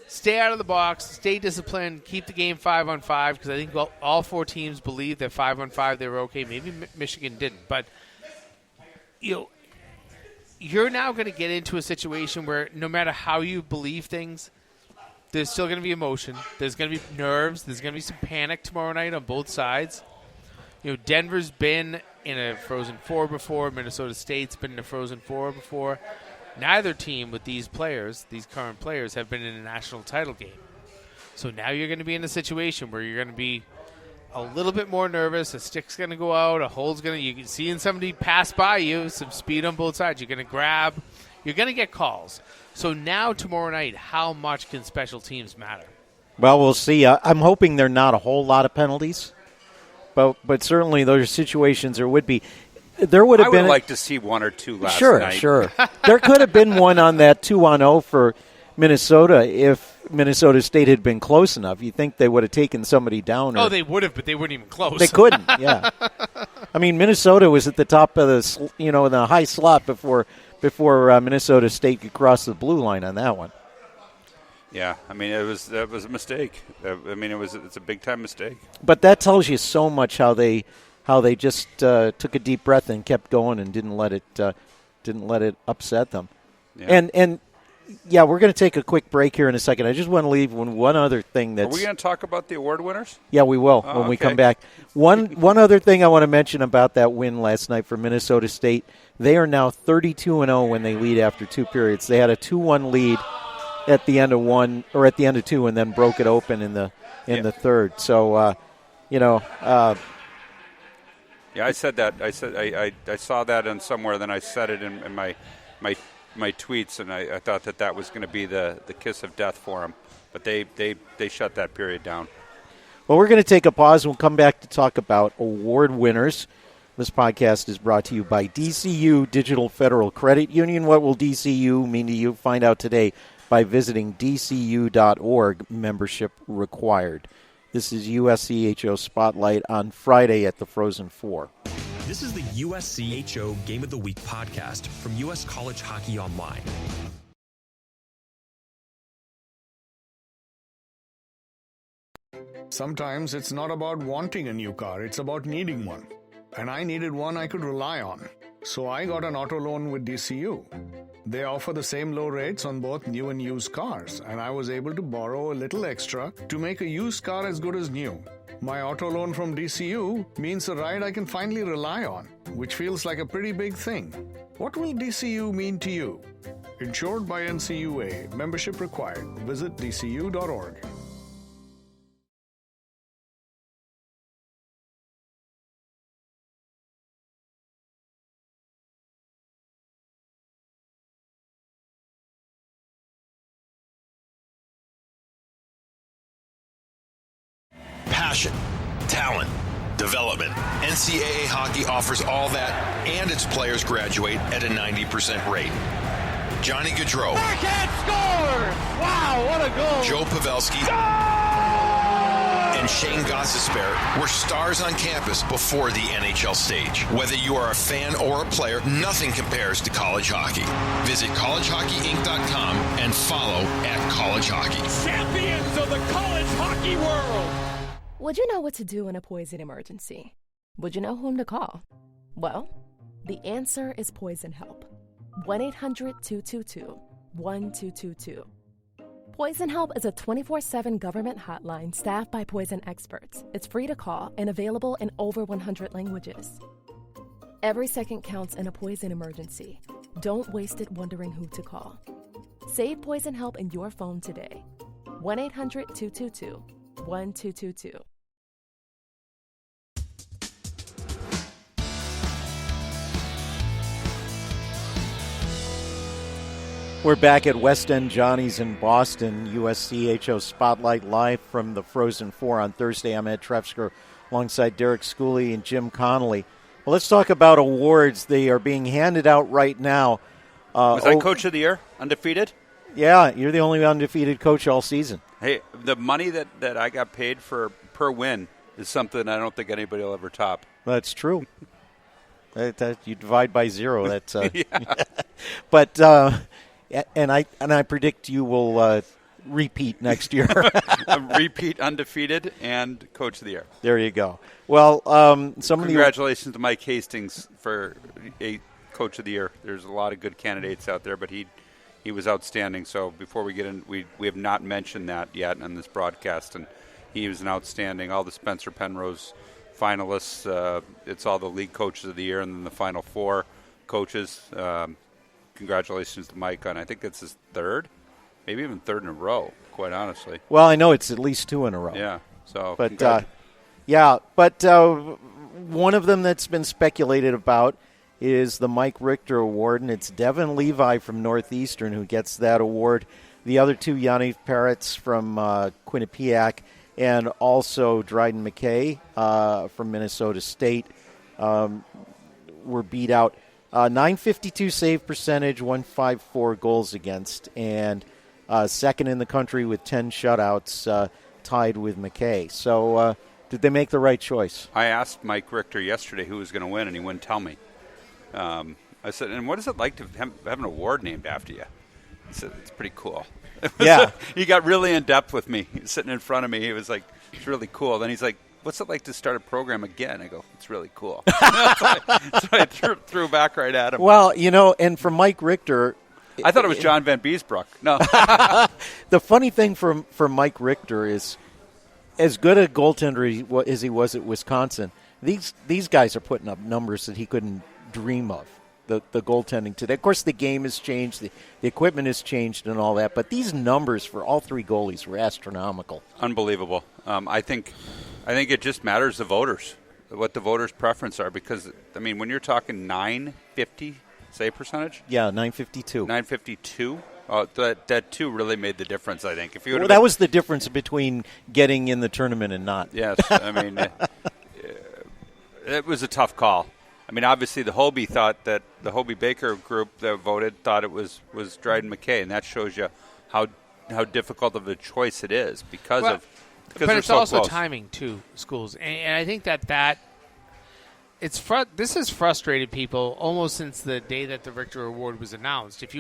stay out of the box, stay disciplined, keep the game 5-on-5, because I think all 4 teams believe that 5-on-5 they were okay. Maybe Michigan didn't. But, you're now going to get into a situation where no matter how you believe things, there's still going to be emotion. There's going to be nerves. There's going to be some panic tomorrow night on both sides. Denver's been in a Frozen Four before. Minnesota State's been in a Frozen Four before. Neither team with these players, these current players, have been in a national title game. So now you're going to be in a situation where you're going to be a little bit more nervous. A stick's going to go out. A hole's going to – you're seeing somebody pass by you, some speed on both sides. You're going to grab. You're going to get calls. So now tomorrow night, how much can special teams matter? Well, we'll see. I'm hoping there are not a whole lot of penalties, but certainly those are situations there would be. There would have been. I would like to see 1 or 2 last night. Sure. There could have been one on that 2-on-0 for Minnesota if Minnesota State had been close enough. You think they would have taken somebody down? Oh, they would have, but they weren't even close. They couldn't. Yeah. I mean, Minnesota was at the top of the the high slot before Minnesota State could cross the blue line on that one. Yeah, I mean that was a mistake. I mean it's a big time mistake. But that tells you so much how they just took a deep breath and kept going and didn't let it upset them. Yeah. And yeah, we're going to take a quick break here in a second. I just want to leave one other thing that's. Are we going to talk about the award winners? Yeah, we will when we come back. One other thing I want to mention about that win last night for Minnesota State. They are now 32-0 when they lead after 2 periods. They had a 2-1 lead at the end of 1 or at the end of 2, and then broke it open in the third. So, Yeah, I said that. I saw that in somewhere. Then I said it in my tweets, and I thought that was going to be the kiss of death for them. But they shut that period down. Well, we're going to take a pause. We'll come back to talk about award winners. This podcast is brought to you by DCU Digital Federal Credit Union. What will DCU mean to you? Find out today by visiting dcu.org. Membership required. This is USCHO Spotlight on Friday at the Frozen Four. This is the USCHO Game of the Week podcast from US College Hockey Online. Sometimes it's not about wanting a new car, it's about needing one. And I needed one I could rely on. So I got an auto loan with DCU. They offer the same low rates on both new and used cars, and I was able to borrow a little extra to make a used car as good as new. My auto loan from DCU means a ride I can finally rely on, which feels like a pretty big thing. What will DCU mean to you? Insured by NCUA. Membership required. Visit dcu.org. Passion, talent, development. NCAA hockey offers all that, and its players graduate at a 90% rate. Johnny Gaudreau. Backhand score! Wow, what a goal! Joe Pavelski. Goal! and Shane Gostisbehere were stars on campus before the NHL stage. Whether you are a fan or a player, nothing compares to college hockey. Visit collegehockeyinc.com and follow @collegehockey. Champions of the college hockey world. Would you know what to do in a poison emergency? Would you know whom to call? Well, the answer is Poison Help. 1-800-222-1222. Poison Help is a 24/7 government hotline staffed by poison experts. It's free to call and available in over 100 languages. Every second counts in a poison emergency. Don't waste it wondering who to call. Save Poison Help in your phone today. 1-800-222-1222. We're back at West End Johnny's in Boston, USCHO Spotlight live from the Frozen Four on Thursday. I'm Ed Trefsker alongside Derek Schooley and Jim Connolly. Well, let's talk about awards. They are being handed out right now. Was I Coach of the Year, undefeated? Yeah, you're the only undefeated coach all season. Hey, the money that I got paid per win is something I don't think anybody will ever top. That's true. that you divide by zero. That's yeah. But and I predict you will repeat next year. Repeat undefeated and Coach of the Year. There you go. Well, congratulations to Mike Hastings for a Coach of the Year. There's a lot of good candidates out there, but he was outstanding. So before we get in, we have not mentioned that yet on this broadcast, and he was an outstanding. All the Spencer Penrose finalists, it's all the league coaches of the year, and then the final four coaches. Congratulations to Mike on, I think it's his third, maybe even third in a row, quite honestly. Well, I know it's at least two in a row. Yeah. So, but one of them that's been speculated about is the Mike Richter Award, and it's Devin Levi from Northeastern who gets that award. The other two, Yaniv Peretz from Quinnipiac and also Dryden McKay from Minnesota State, were beat out. 952 save percentage, 154 goals against, and second in the country with 10 shutouts, tied with McKay. So did they make the right choice? I asked Mike Richter yesterday who was going to win, and he wouldn't tell me. I said, and what is it like to have an award named after you? He said, it's pretty cool. Yeah. He got really in-depth with me. He was sitting in front of me. He was like, it's really cool. Then he's like, what's it like to start a program again? I go, it's really cool. So I threw back right at him. Well, and for Mike Richter, I thought it was John Van Beesbrook. No. The funny thing for Mike Richter is, as good a goaltender as he was at Wisconsin, these guys are putting up numbers that he couldn't dream of. The goaltending today. Of course, the game has changed, the equipment has changed, and all that. But these numbers for all three goalies were astronomical. Unbelievable. I think it just matters the voters, what the voters' preference are. Because when you're talking 950 save percentage, yeah, 952. 952. Oh, that too really made the difference. I think that was the difference between getting in the tournament and not. Yes, it was a tough call. Obviously the Hobie thought that the Hobie Baker group that voted thought it was Dryden McKay, and that shows you how difficult of a choice it is because but it's so also close. Timing too, schools, and I think that this has frustrated people almost since the day that the Richter Award was announced. If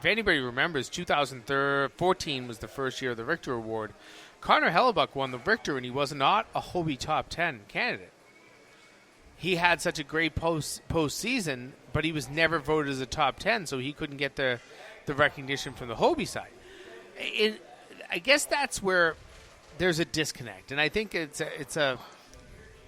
anybody remembers, 2014 was the first year of the Richter Award. Connor Hellebuck won the Richter, and he was not a Hobie top 10 candidate. He had such a great postseason, but he was never voted as a top 10, so he couldn't get the recognition from the Hobie side. I guess that's where there's a disconnect, and I think it's a.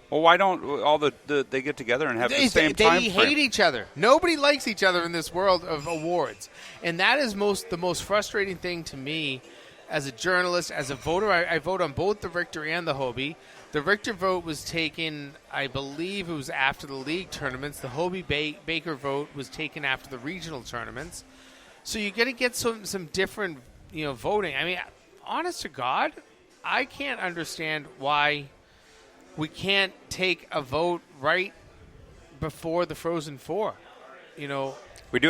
Well, why don't all they get together and have the same time frame? They hate each other. Nobody likes each other in this world of awards, and that is the most frustrating thing to me as a journalist, as a voter. I vote on both the Richter and the Hobie. The Richter vote was taken, I believe it was after the league tournaments. The Hobie Baker vote was taken after the regional tournaments. So you're going to get some different, voting. Honest to God, I can't understand why we can't take a vote right before the Frozen Four. We do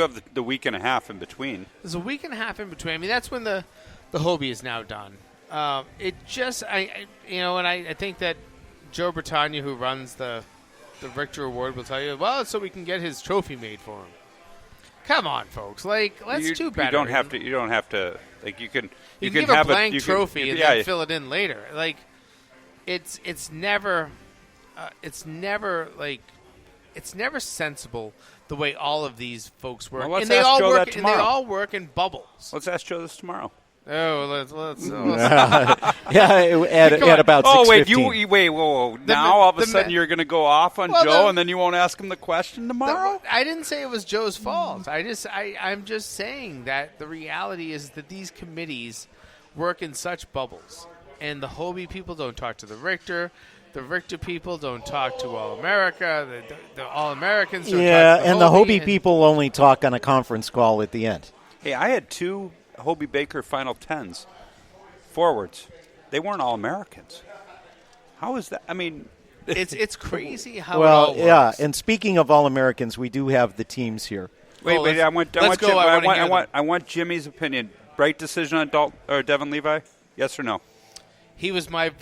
have the week and a half in between. There's a week and a half in between. That's when the Hobie is now done. It just, and I think that Joe Britannia, who runs the Richter Award, will tell you, well, so we can get his trophy made for him. Come on, folks. Like, let's do better. You don't have to. Like, you can give have a blank trophy and then fill it in later. Like, it's never sensible the way all of these folks work. Well, and they all work in bubbles. Let's ask Joe this tomorrow. Oh, let's at about 6:15. Oh, wait, whoa. Now, all of a sudden, you're going to go off on Joe, and then you won't ask him the question tomorrow? I didn't say it was Joe's fault. I'm just saying that the reality is that these committees work in such bubbles, and the Hobie people don't talk to the Richter. The Richter people don't talk to All-America. The All-Americans don't talk to the and the Hobie people only talk on a conference call at the end. Hey, I had 2 Hobie Baker Final 10s forwards. They weren't All-Americans. How is that? I mean, it's crazy how it all works. Yeah, and speaking of All-Americans, we do have the teams here. Wait, I want Jimmy's opinion. Right decision on Devin Levi? Yes or no? He was my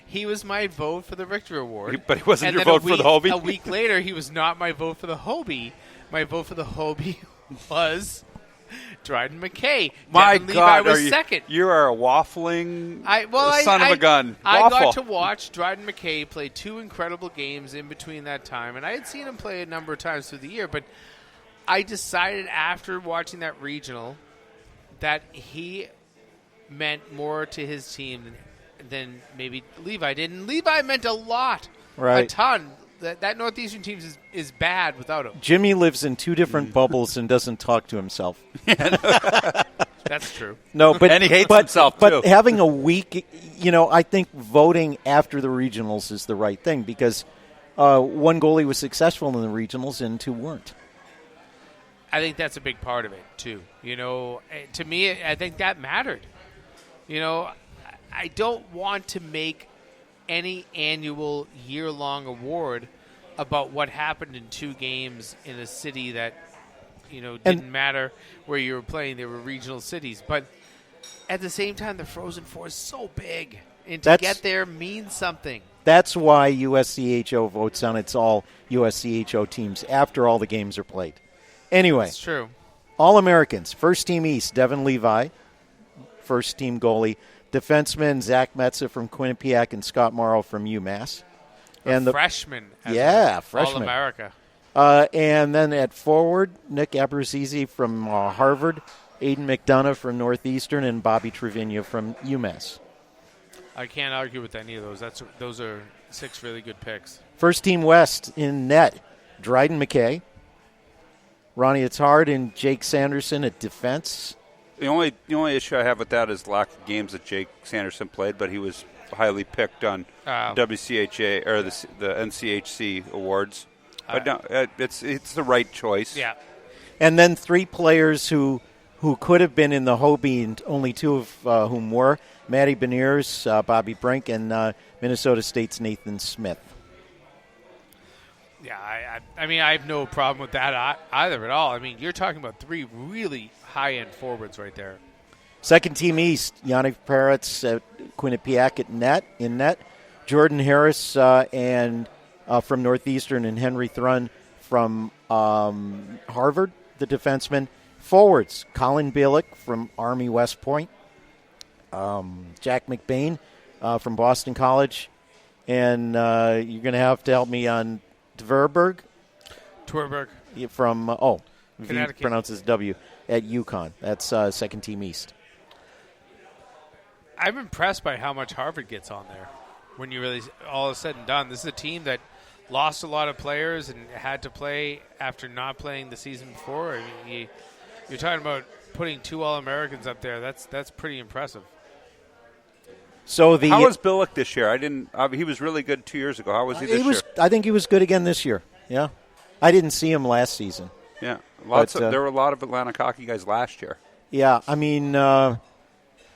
he was my vote for the Richter Award. But he wasn't your vote for the Hobie? A week later, he was not my vote for the Hobie. My vote for the Hobie was Dryden McKay. My Devin God, Levi was second. You are a waffling son of a gun. I got to watch Dryden McKay play 2 incredible games in between that time, and I had seen him play a number of times through the year, but I decided after watching that regional that he meant more to his team than maybe Levi did. And Levi meant a lot, a ton. That Northeastern team is bad without him. Jimmy lives in 2 different bubbles and doesn't talk to himself. That's true. No, but and he hates himself, too. But having a week, I think voting after the regionals is the right thing because 1 goalie was successful in the regionals and 2 weren't. I think that's a big part of it, too. To me, I think that mattered. I don't want to make any annual year-long award about what happened in 2 games in a city that, didn't matter where you were playing. They were regional cities. But at the same time, the Frozen Four is so big. And to get there means something. That's why USCHO votes on its all USCHO teams after all the games are played. Anyway. That's true. All-Americans. First team East, Devin Levi. First team goalie. Defensemen, Zach Metza from Quinnipiac and Scott Morrow from UMass. And the freshman. Freshman. All-America. And then at forward, Nick Abruzzese from Harvard, Aiden McDonough from Northeastern, and Bobby Trevino from UMass. I can't argue with any of those. Those are 6 really good picks. First team West in net, Dryden McKay, Ronnie Attard, and Jake Sanderson at defense. The only issue I have with that is lack of games that Jake Sanderson played, but he was highly picked on WCHA or the NCHC awards. But no, it's the right choice. Yeah. And then 3 players who could have been in the Hobie, and only 2 of whom were Matty Beniers, Bobby Brink, and Minnesota State's Nathan Smith. Yeah, I mean, I have no problem with that either at all. I mean, you're talking about 3 really high-end forwards right there. Second team East, Yannick Peretz at Quinnipiac in net, Jordan Harris and from Northeastern, and Henry Thrun from Harvard, the defenseman. Forwards, Colin Bielik from Army West Point, Jack McBain from Boston College, and you're going to have to help me on Tverberg from V pronounces W at UConn. That's second team East. I'm impressed by how much Harvard gets on there. When you really all is said and done, this is a team that lost a lot of players and had to play after not playing the season before. I mean, you're talking about putting 2 All-Americans up there. That's pretty impressive. So how was Billick this year? He was really good 2 years ago. How was he this year? I think he was good again this year. Yeah, I didn't see him last season. Yeah, there were a lot of Atlantic hockey guys last year. Yeah, I mean,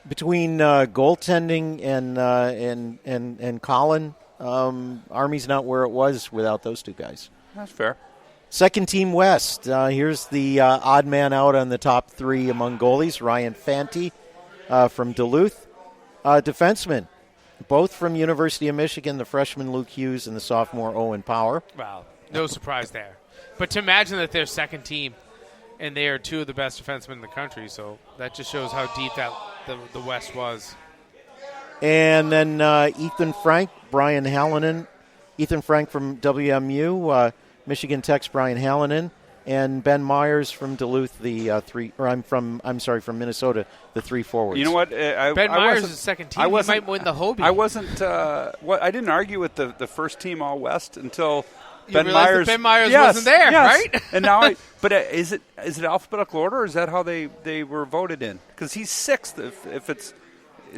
between goaltending and Colin, Army's not where it was without those 2 guys. That's fair. Second team West. Here's the odd man out on the top 3 among goalies. Ryan Fanti from Duluth, defensemen, both from University of Michigan, the freshman Luke Hughes and the sophomore Owen Power. Wow, no surprise there. But to imagine that they're second team, and they are two of the best defensemen in the country, so that just shows how deep that the West was. And then Ethan Frank, Brian Hallinan. Ethan Frank from WMU, Michigan Tech's Brian Hallinan, and Ben Myers from Duluth, from Minnesota, the 3 forwards. You know what? Ben Myers is second team. He might win the Hobie. I wasn't. I didn't argue with the first team all West until Ben Myers. Ben Myers wasn't there, right? And now, but is it alphabetical order, or is that how they were voted in? Because he's sixth. If it's.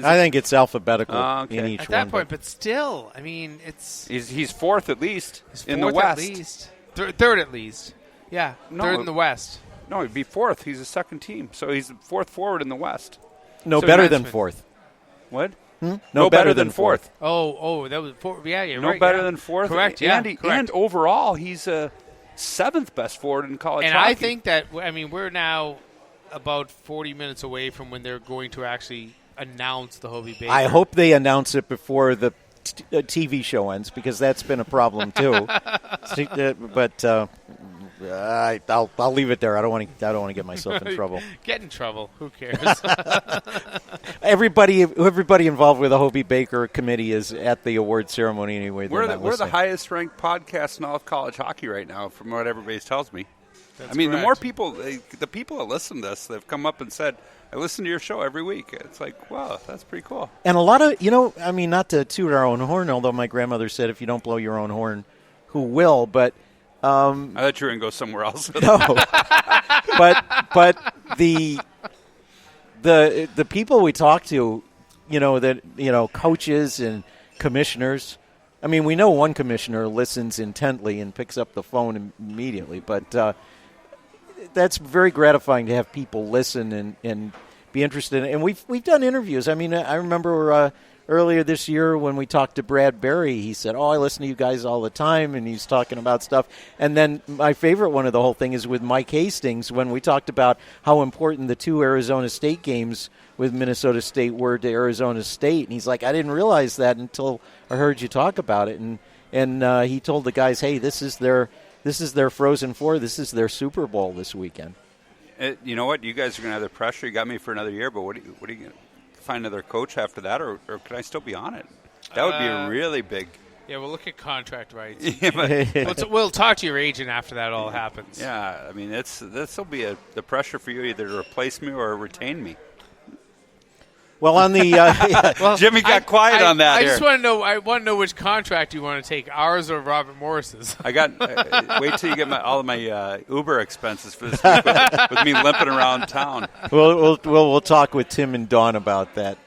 I think it's alphabetical okay. in each at that one. point, but still, I mean, he's fourth at least in the fourth West. At least. Third at least. Yeah, third in the West. No, he'd be fourth. He's a second team, so he's the fourth forward in the West. No, better than fourth. What? No better than fourth. Oh, that was fourth. Yeah, you're right. No better than fourth. Correct. Yeah, correct. And overall, he's a seventh best forward in college hockey. And I think that we're now about 40 minutes away from when they're going to actually announce the Hobie Baker. I hope they announce it before the TV show ends, because that's been a problem too. But I'll leave it there. I don't want to get myself in trouble. Get in trouble. Who cares? Everybody involved with the Hobie Baker committee is at the award ceremony anyway. We're the highest ranked podcast in all of college hockey right now, from what everybody tells me. That's correct. The more people, the people that listen to this, they've come up and said, I listen to your show every week. It's like, wow, that's pretty cool. And a lot of, not to toot our own horn, although my grandmother said if you don't blow your own horn, who will? But I thought you were going to go somewhere else. No. but the people we talk to, coaches and commissioners. I mean, we know one commissioner listens intently and picks up the phone immediately, but that's very gratifying to have people listen and be interested. And we've done interviews. I mean, I remember earlier this year when we talked to Brad Berry, he said, I listen to you guys all the time, and he's talking about stuff. And then my favorite one of the whole thing is with Mike Hastings, when we talked about how important the 2 Arizona State games with Minnesota State were to Arizona State. And he's like, I didn't realize that until I heard you talk about it. And he told the guys, hey, this is their Frozen Four. This is their Super Bowl this weekend. You know what? You guys are going to have the pressure. You got me for another year, but what are you going to find another coach after that, or can I still be on it? That would be a really big. Yeah, we'll look at contract rights. Yeah, we'll talk to your agent after that all happens. Yeah, I mean, this will be the pressure for you either to replace me or retain me. Well, on the Jimmy got quiet on that. I just want to know. I want to know which contract you want to take, ours or Robert Morris's. I got. Wait till you get all of my Uber expenses for this week with me limping around town. We'll talk with Tim and Dawn about that.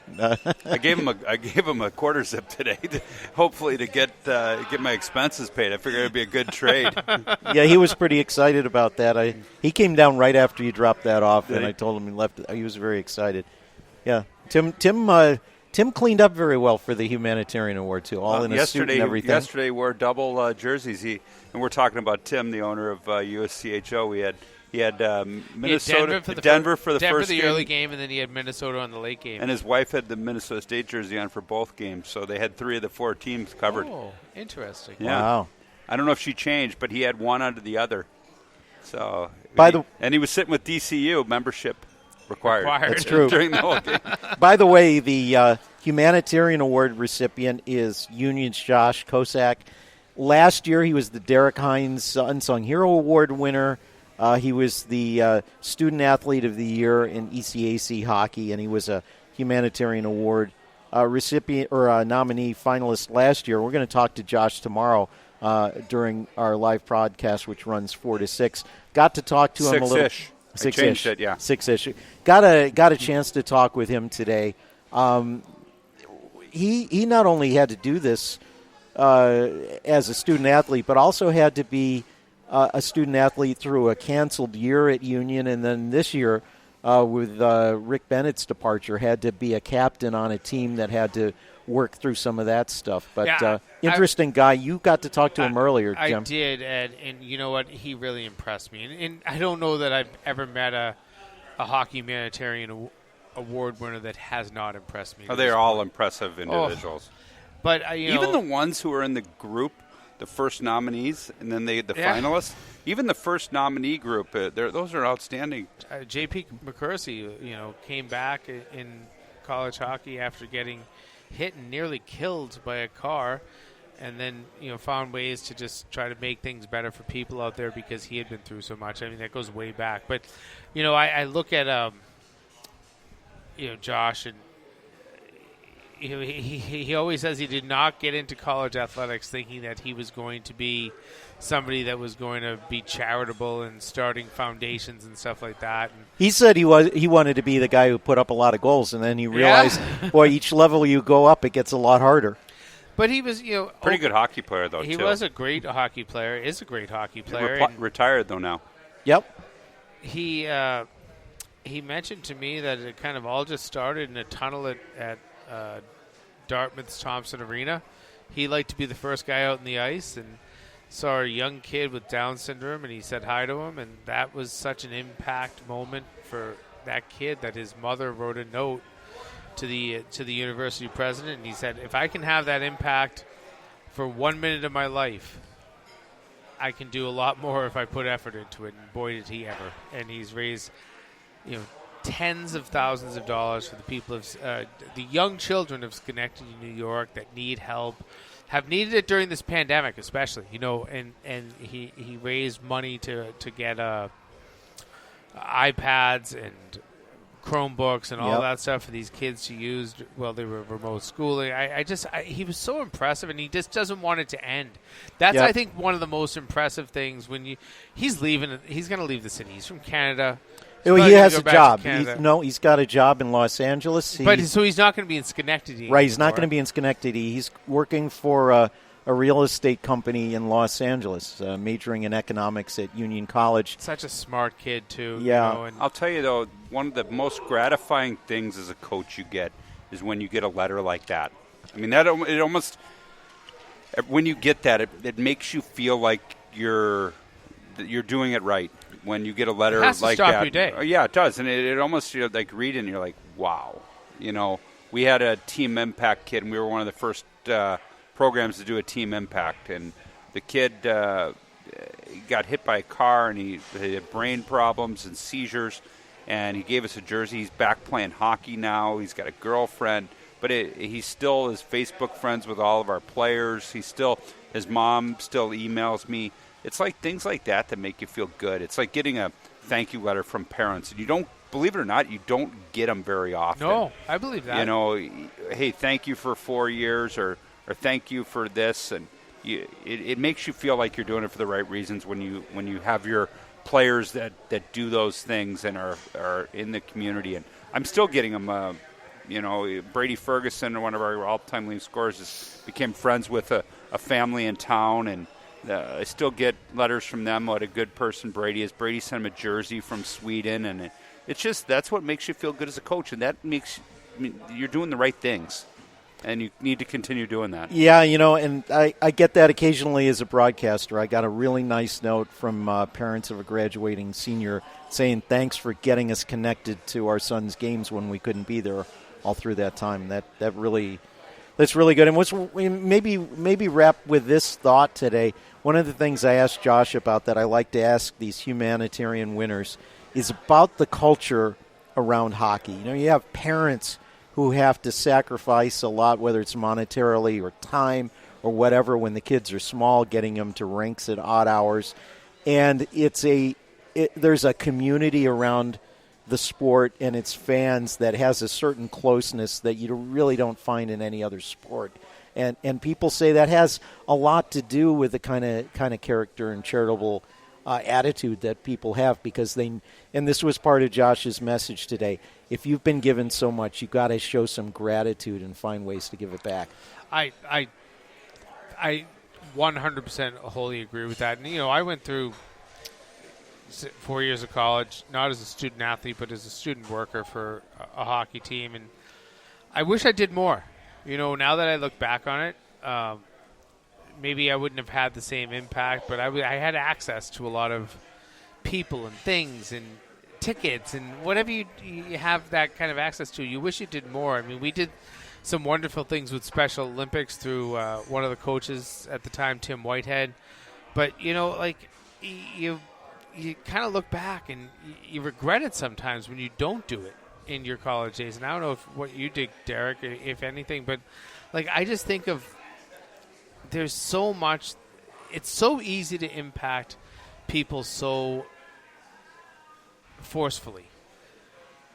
I gave him a quarter zip today, hopefully to get my expenses paid. I figured it'd be a good trade. Yeah, he was pretty excited about that. He came down right after you dropped that off, and I told him he left. He was very excited. Yeah. Tim cleaned up very well for the humanitarian award too. All in a suit and everything. Yesterday wore double jerseys. And we're talking about Tim, the owner of USCHO. He had Minnesota, Denver for the first the game. early game, and then he had Minnesota on the late game. And his wife had the Minnesota State jersey on for both games, so they had 3 of the 4 teams covered. Oh, interesting! Yeah. Wow. I don't know if she changed, but he had one under the other. So and he was sitting with DCU membership. Required. That's true. During the whole game. By the way, the humanitarian award recipient is Union's Josh Kosak. Last year, he was the Derek Hines Unsung Hero Award winner. He was the Student Athlete of the Year in ECAC hockey, and he was a humanitarian award recipient or nominee finalist last year. We're going to talk to Josh tomorrow during our live broadcast, which runs 4 to 6. Got to talk to him a little. 6-ish. I changed it, yeah. 6-ish. Got a chance to talk with him today. He not only had to do this as a student athlete, but also had to be a student athlete through a canceled year at Union, and then this year with Rick Bennett's departure, had to be a captain on a team that had to work through some of that stuff. But interesting guy. You got to talk to him earlier, Jim. I did, Ed, and you know what? He really impressed me. And I don't know that I've ever met a hockey humanitarian award winner that has not impressed me. Oh, they're all impressive individuals. But even the ones who are in the group, the first nominees, and then the finalists, even the first nominee group, those are outstanding. J.P. McCursey, came back in college hockey after getting hit and nearly killed by a car, and then found ways to just try to make things better for people out there because he had been through so much. I mean, that goes way back. But I look at Josh, and he always says he did not get into college athletics thinking that he was going to be somebody that was going to be charitable and starting foundations and stuff like that. And he said he wanted to be the guy who put up a lot of goals, and then he realized, boy, each level you go up, it gets a lot harder. But he was, pretty good hockey player though. He too. was a great hockey player. Is a great hockey player. Retired though now. Yep. He mentioned to me that it kind of all just started in a tunnel at Dartmouth's Thompson Arena. He liked to be the first guy out in the ice and saw a young kid with Down syndrome, and he said hi to him, and that was such an impact moment for that kid that his mother wrote a note to the university president, and he said, if I can have that impact for 1 minute of my life, I can do a lot more if I put effort into it. And boy, did he ever. And he's raised tens of thousands of dollars for the people of the young children of Schenectady, New York, that need help, have needed it during this pandemic especially, and he raised money to get iPads and Chromebooks and all that stuff for these kids to use while they were remote schooling. He was so impressive, and he just doesn't want it to end. That's I think one of the most impressive things when he's leaving. He's going to leave the city. He's from Canada. He has a job. He's got a job in Los Angeles. So he's not going to be in Schenectady. Right, he's not going to be in Schenectady. He's working for a real estate company in Los Angeles, majoring in economics at Union College. Such a smart kid, too. Yeah. I'll tell you, though, one of the most gratifying things as a coach you get is when you get a letter like that. I mean, it almost, when you get that, it makes you feel like you're doing it right. When you get a letter like that. It has to stop your day. Yeah, it does. And it almost, like, read it and you're like, wow. We had a team impact kid, and we were one of the first programs to do a team impact, and the kid got hit by a car, and he had brain problems and seizures, and he gave us a jersey. He's back playing hockey now. He's got a girlfriend, but he still is Facebook friends with all of our players. His mom still emails me. It's like things like that make you feel good. It's like getting a thank you letter from parents, and you don't, believe it or not, you don't get them very often. No, I believe that. Hey, thank you for 4 years, or thank you for this, and it makes you feel like you're doing it for the right reasons when you have your players that do those things and are in the community. And I'm still getting them. Brady Ferguson, one of our all-time leading scorers, became friends with a family in town, and I still get letters from them. What a good person Brady is. Brady sent him a jersey from Sweden, and it's just that's what makes you feel good as a coach, and that makes you're doing the right things. And you need to continue doing that. Yeah, and I get that occasionally as a broadcaster. I got a really nice note from parents of a graduating senior saying thanks for getting us connected to our son's games when we couldn't be there all through that time. That's really good. And maybe wrap with this thought today. One of the things I asked Josh about that I like to ask these humanitarian winners is about the culture around hockey. You have parents who have to sacrifice a lot, whether it's monetarily or time or whatever, when the kids are small, getting them to rinks at odd hours. And there's a community around the sport and its fans that has a certain closeness that you really don't find in any other sport. And people say that has a lot to do with the kind of character and charitable attitude that people have, because and this was part of Josh's message today. If you've been given so much, you've got to show some gratitude and find ways to give it back. I 100% wholly agree with that. And, I went through 4 years of college, not as a student athlete, but as a student worker for a hockey team. And I wish I did more. Now that I look back on it, maybe I wouldn't have had the same impact, but I had access to a lot of people and things and tickets and whatever you have that kind of access to. You wish you did more. I mean, we did some wonderful things with Special Olympics through one of the coaches at the time, Tim Whitehead. But, you kind of look back and you regret it sometimes when you don't do it in your college days. And I don't know what you did, Derek, if anything, but I just think of there's so much. It's so easy to impact people so forcefully.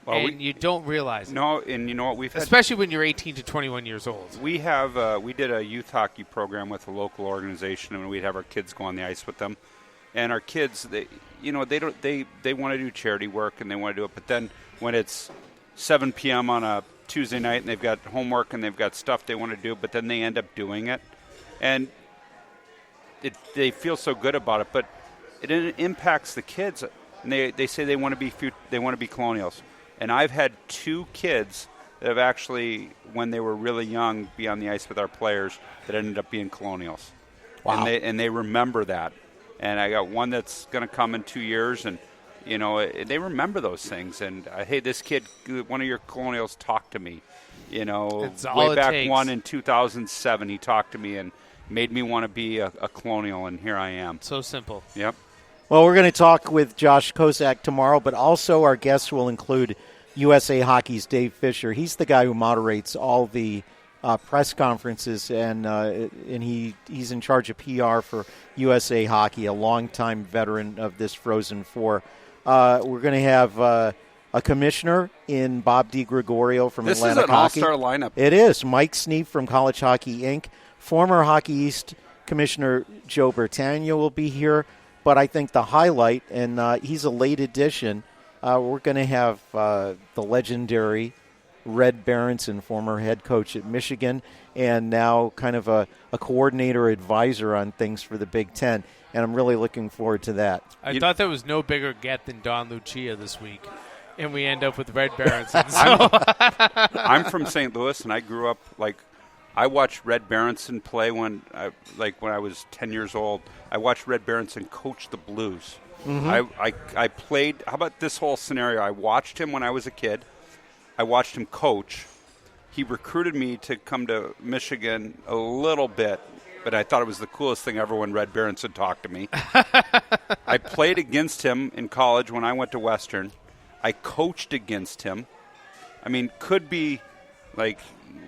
Well, you don't realize it. No, and you know what? Especially when you're 18 to 21 years old. We did a youth hockey program with a local organization, and we'd have our kids go on the ice with them. And our kids, they want to do charity work and they want to do it, but then when it's 7 p.m. on a Tuesday night and they've got homework and they've got stuff they want to do, but then they end up doing it, and they feel so good about it, but it impacts the kids. And they say they want to be Colonials. And I've had 2 kids that have actually, when they were really young, be on the ice with our players that ended up being Colonials. Wow. And they remember that. And I got one that's going to come in 2 years, and they remember those things. And hey, this kid, one of your Colonials, talked to me. Way back one in 2007, he talked to me and made me want to be a Colonial, and here I am. So simple. Yep. Well, we're going to talk with Josh Kozak tomorrow, but also our guests will include USA Hockey's Dave Fisher. He's the guy who moderates all the press conferences, and he's in charge of PR for USA Hockey, a longtime veteran of this Frozen Four. We're going to have a commissioner in Bob DiGregorio from Atlantic Hockey. This is an all-star lineup. It is. Mike Sneap from College Hockey Inc. Former Hockey East Commissioner Joe Bertagna will be here. But I think the highlight, and he's a late addition, we're going to have the legendary Red Berenson, former head coach at Michigan, and now kind of a coordinator advisor on things for the Big Ten. And I'm really looking forward to that. I thought there was no bigger get than Don Lucia this week, and we end up with Red Berenson. So. I'm from St. Louis, and I grew up I watched Red Berenson play when I was 10 years old. I watched Red Berenson coach the Blues. Mm-hmm. I played. How about this whole scenario? I watched him when I was a kid. I watched him coach. He recruited me to come to Michigan a little bit, but I thought it was the coolest thing ever when Red Berenson talked to me. I played against him in college when I went to Western. I coached against him. I mean, could be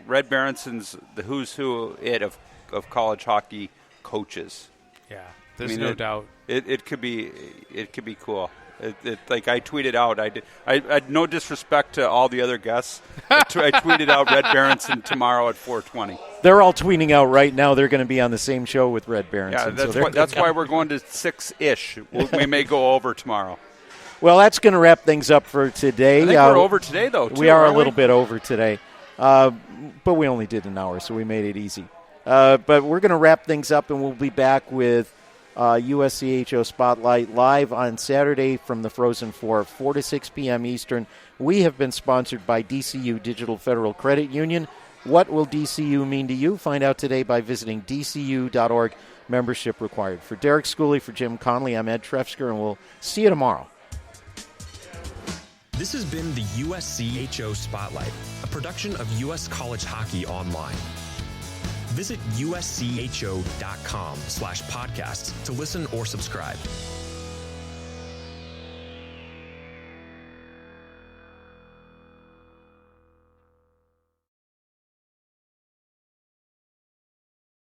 Red Berenson's the who's who of college hockey coaches. Yeah, there's no doubt. It could be cool. I tweeted out. I no disrespect to all the other guests. I tweeted out Red Berenson tomorrow at 4:20. They're all tweeting out right now. They're going to be on the same show with Red Berenson. Yeah, that's why we're going to 6-ish. We may go over tomorrow. Well, that's going to wrap things up for today. I think we're over today, though. We are a little bit over today. But we only did an hour, so we made it easy. But we're going to wrap things up, and we'll be back with USCHO Spotlight live on Saturday from the Frozen Four, 4 to 6 p.m. Eastern. We have been sponsored by DCU Digital Federal Credit Union. What will DCU mean to you? Find out today by visiting dcu.org. Membership required. For Derek Schooley, for Jim Conley, I'm Ed Trefsker, and we'll see you tomorrow. This has been the USCHO Spotlight, a production of U.S. College Hockey Online. Visit uscho.com/podcasts to listen or subscribe.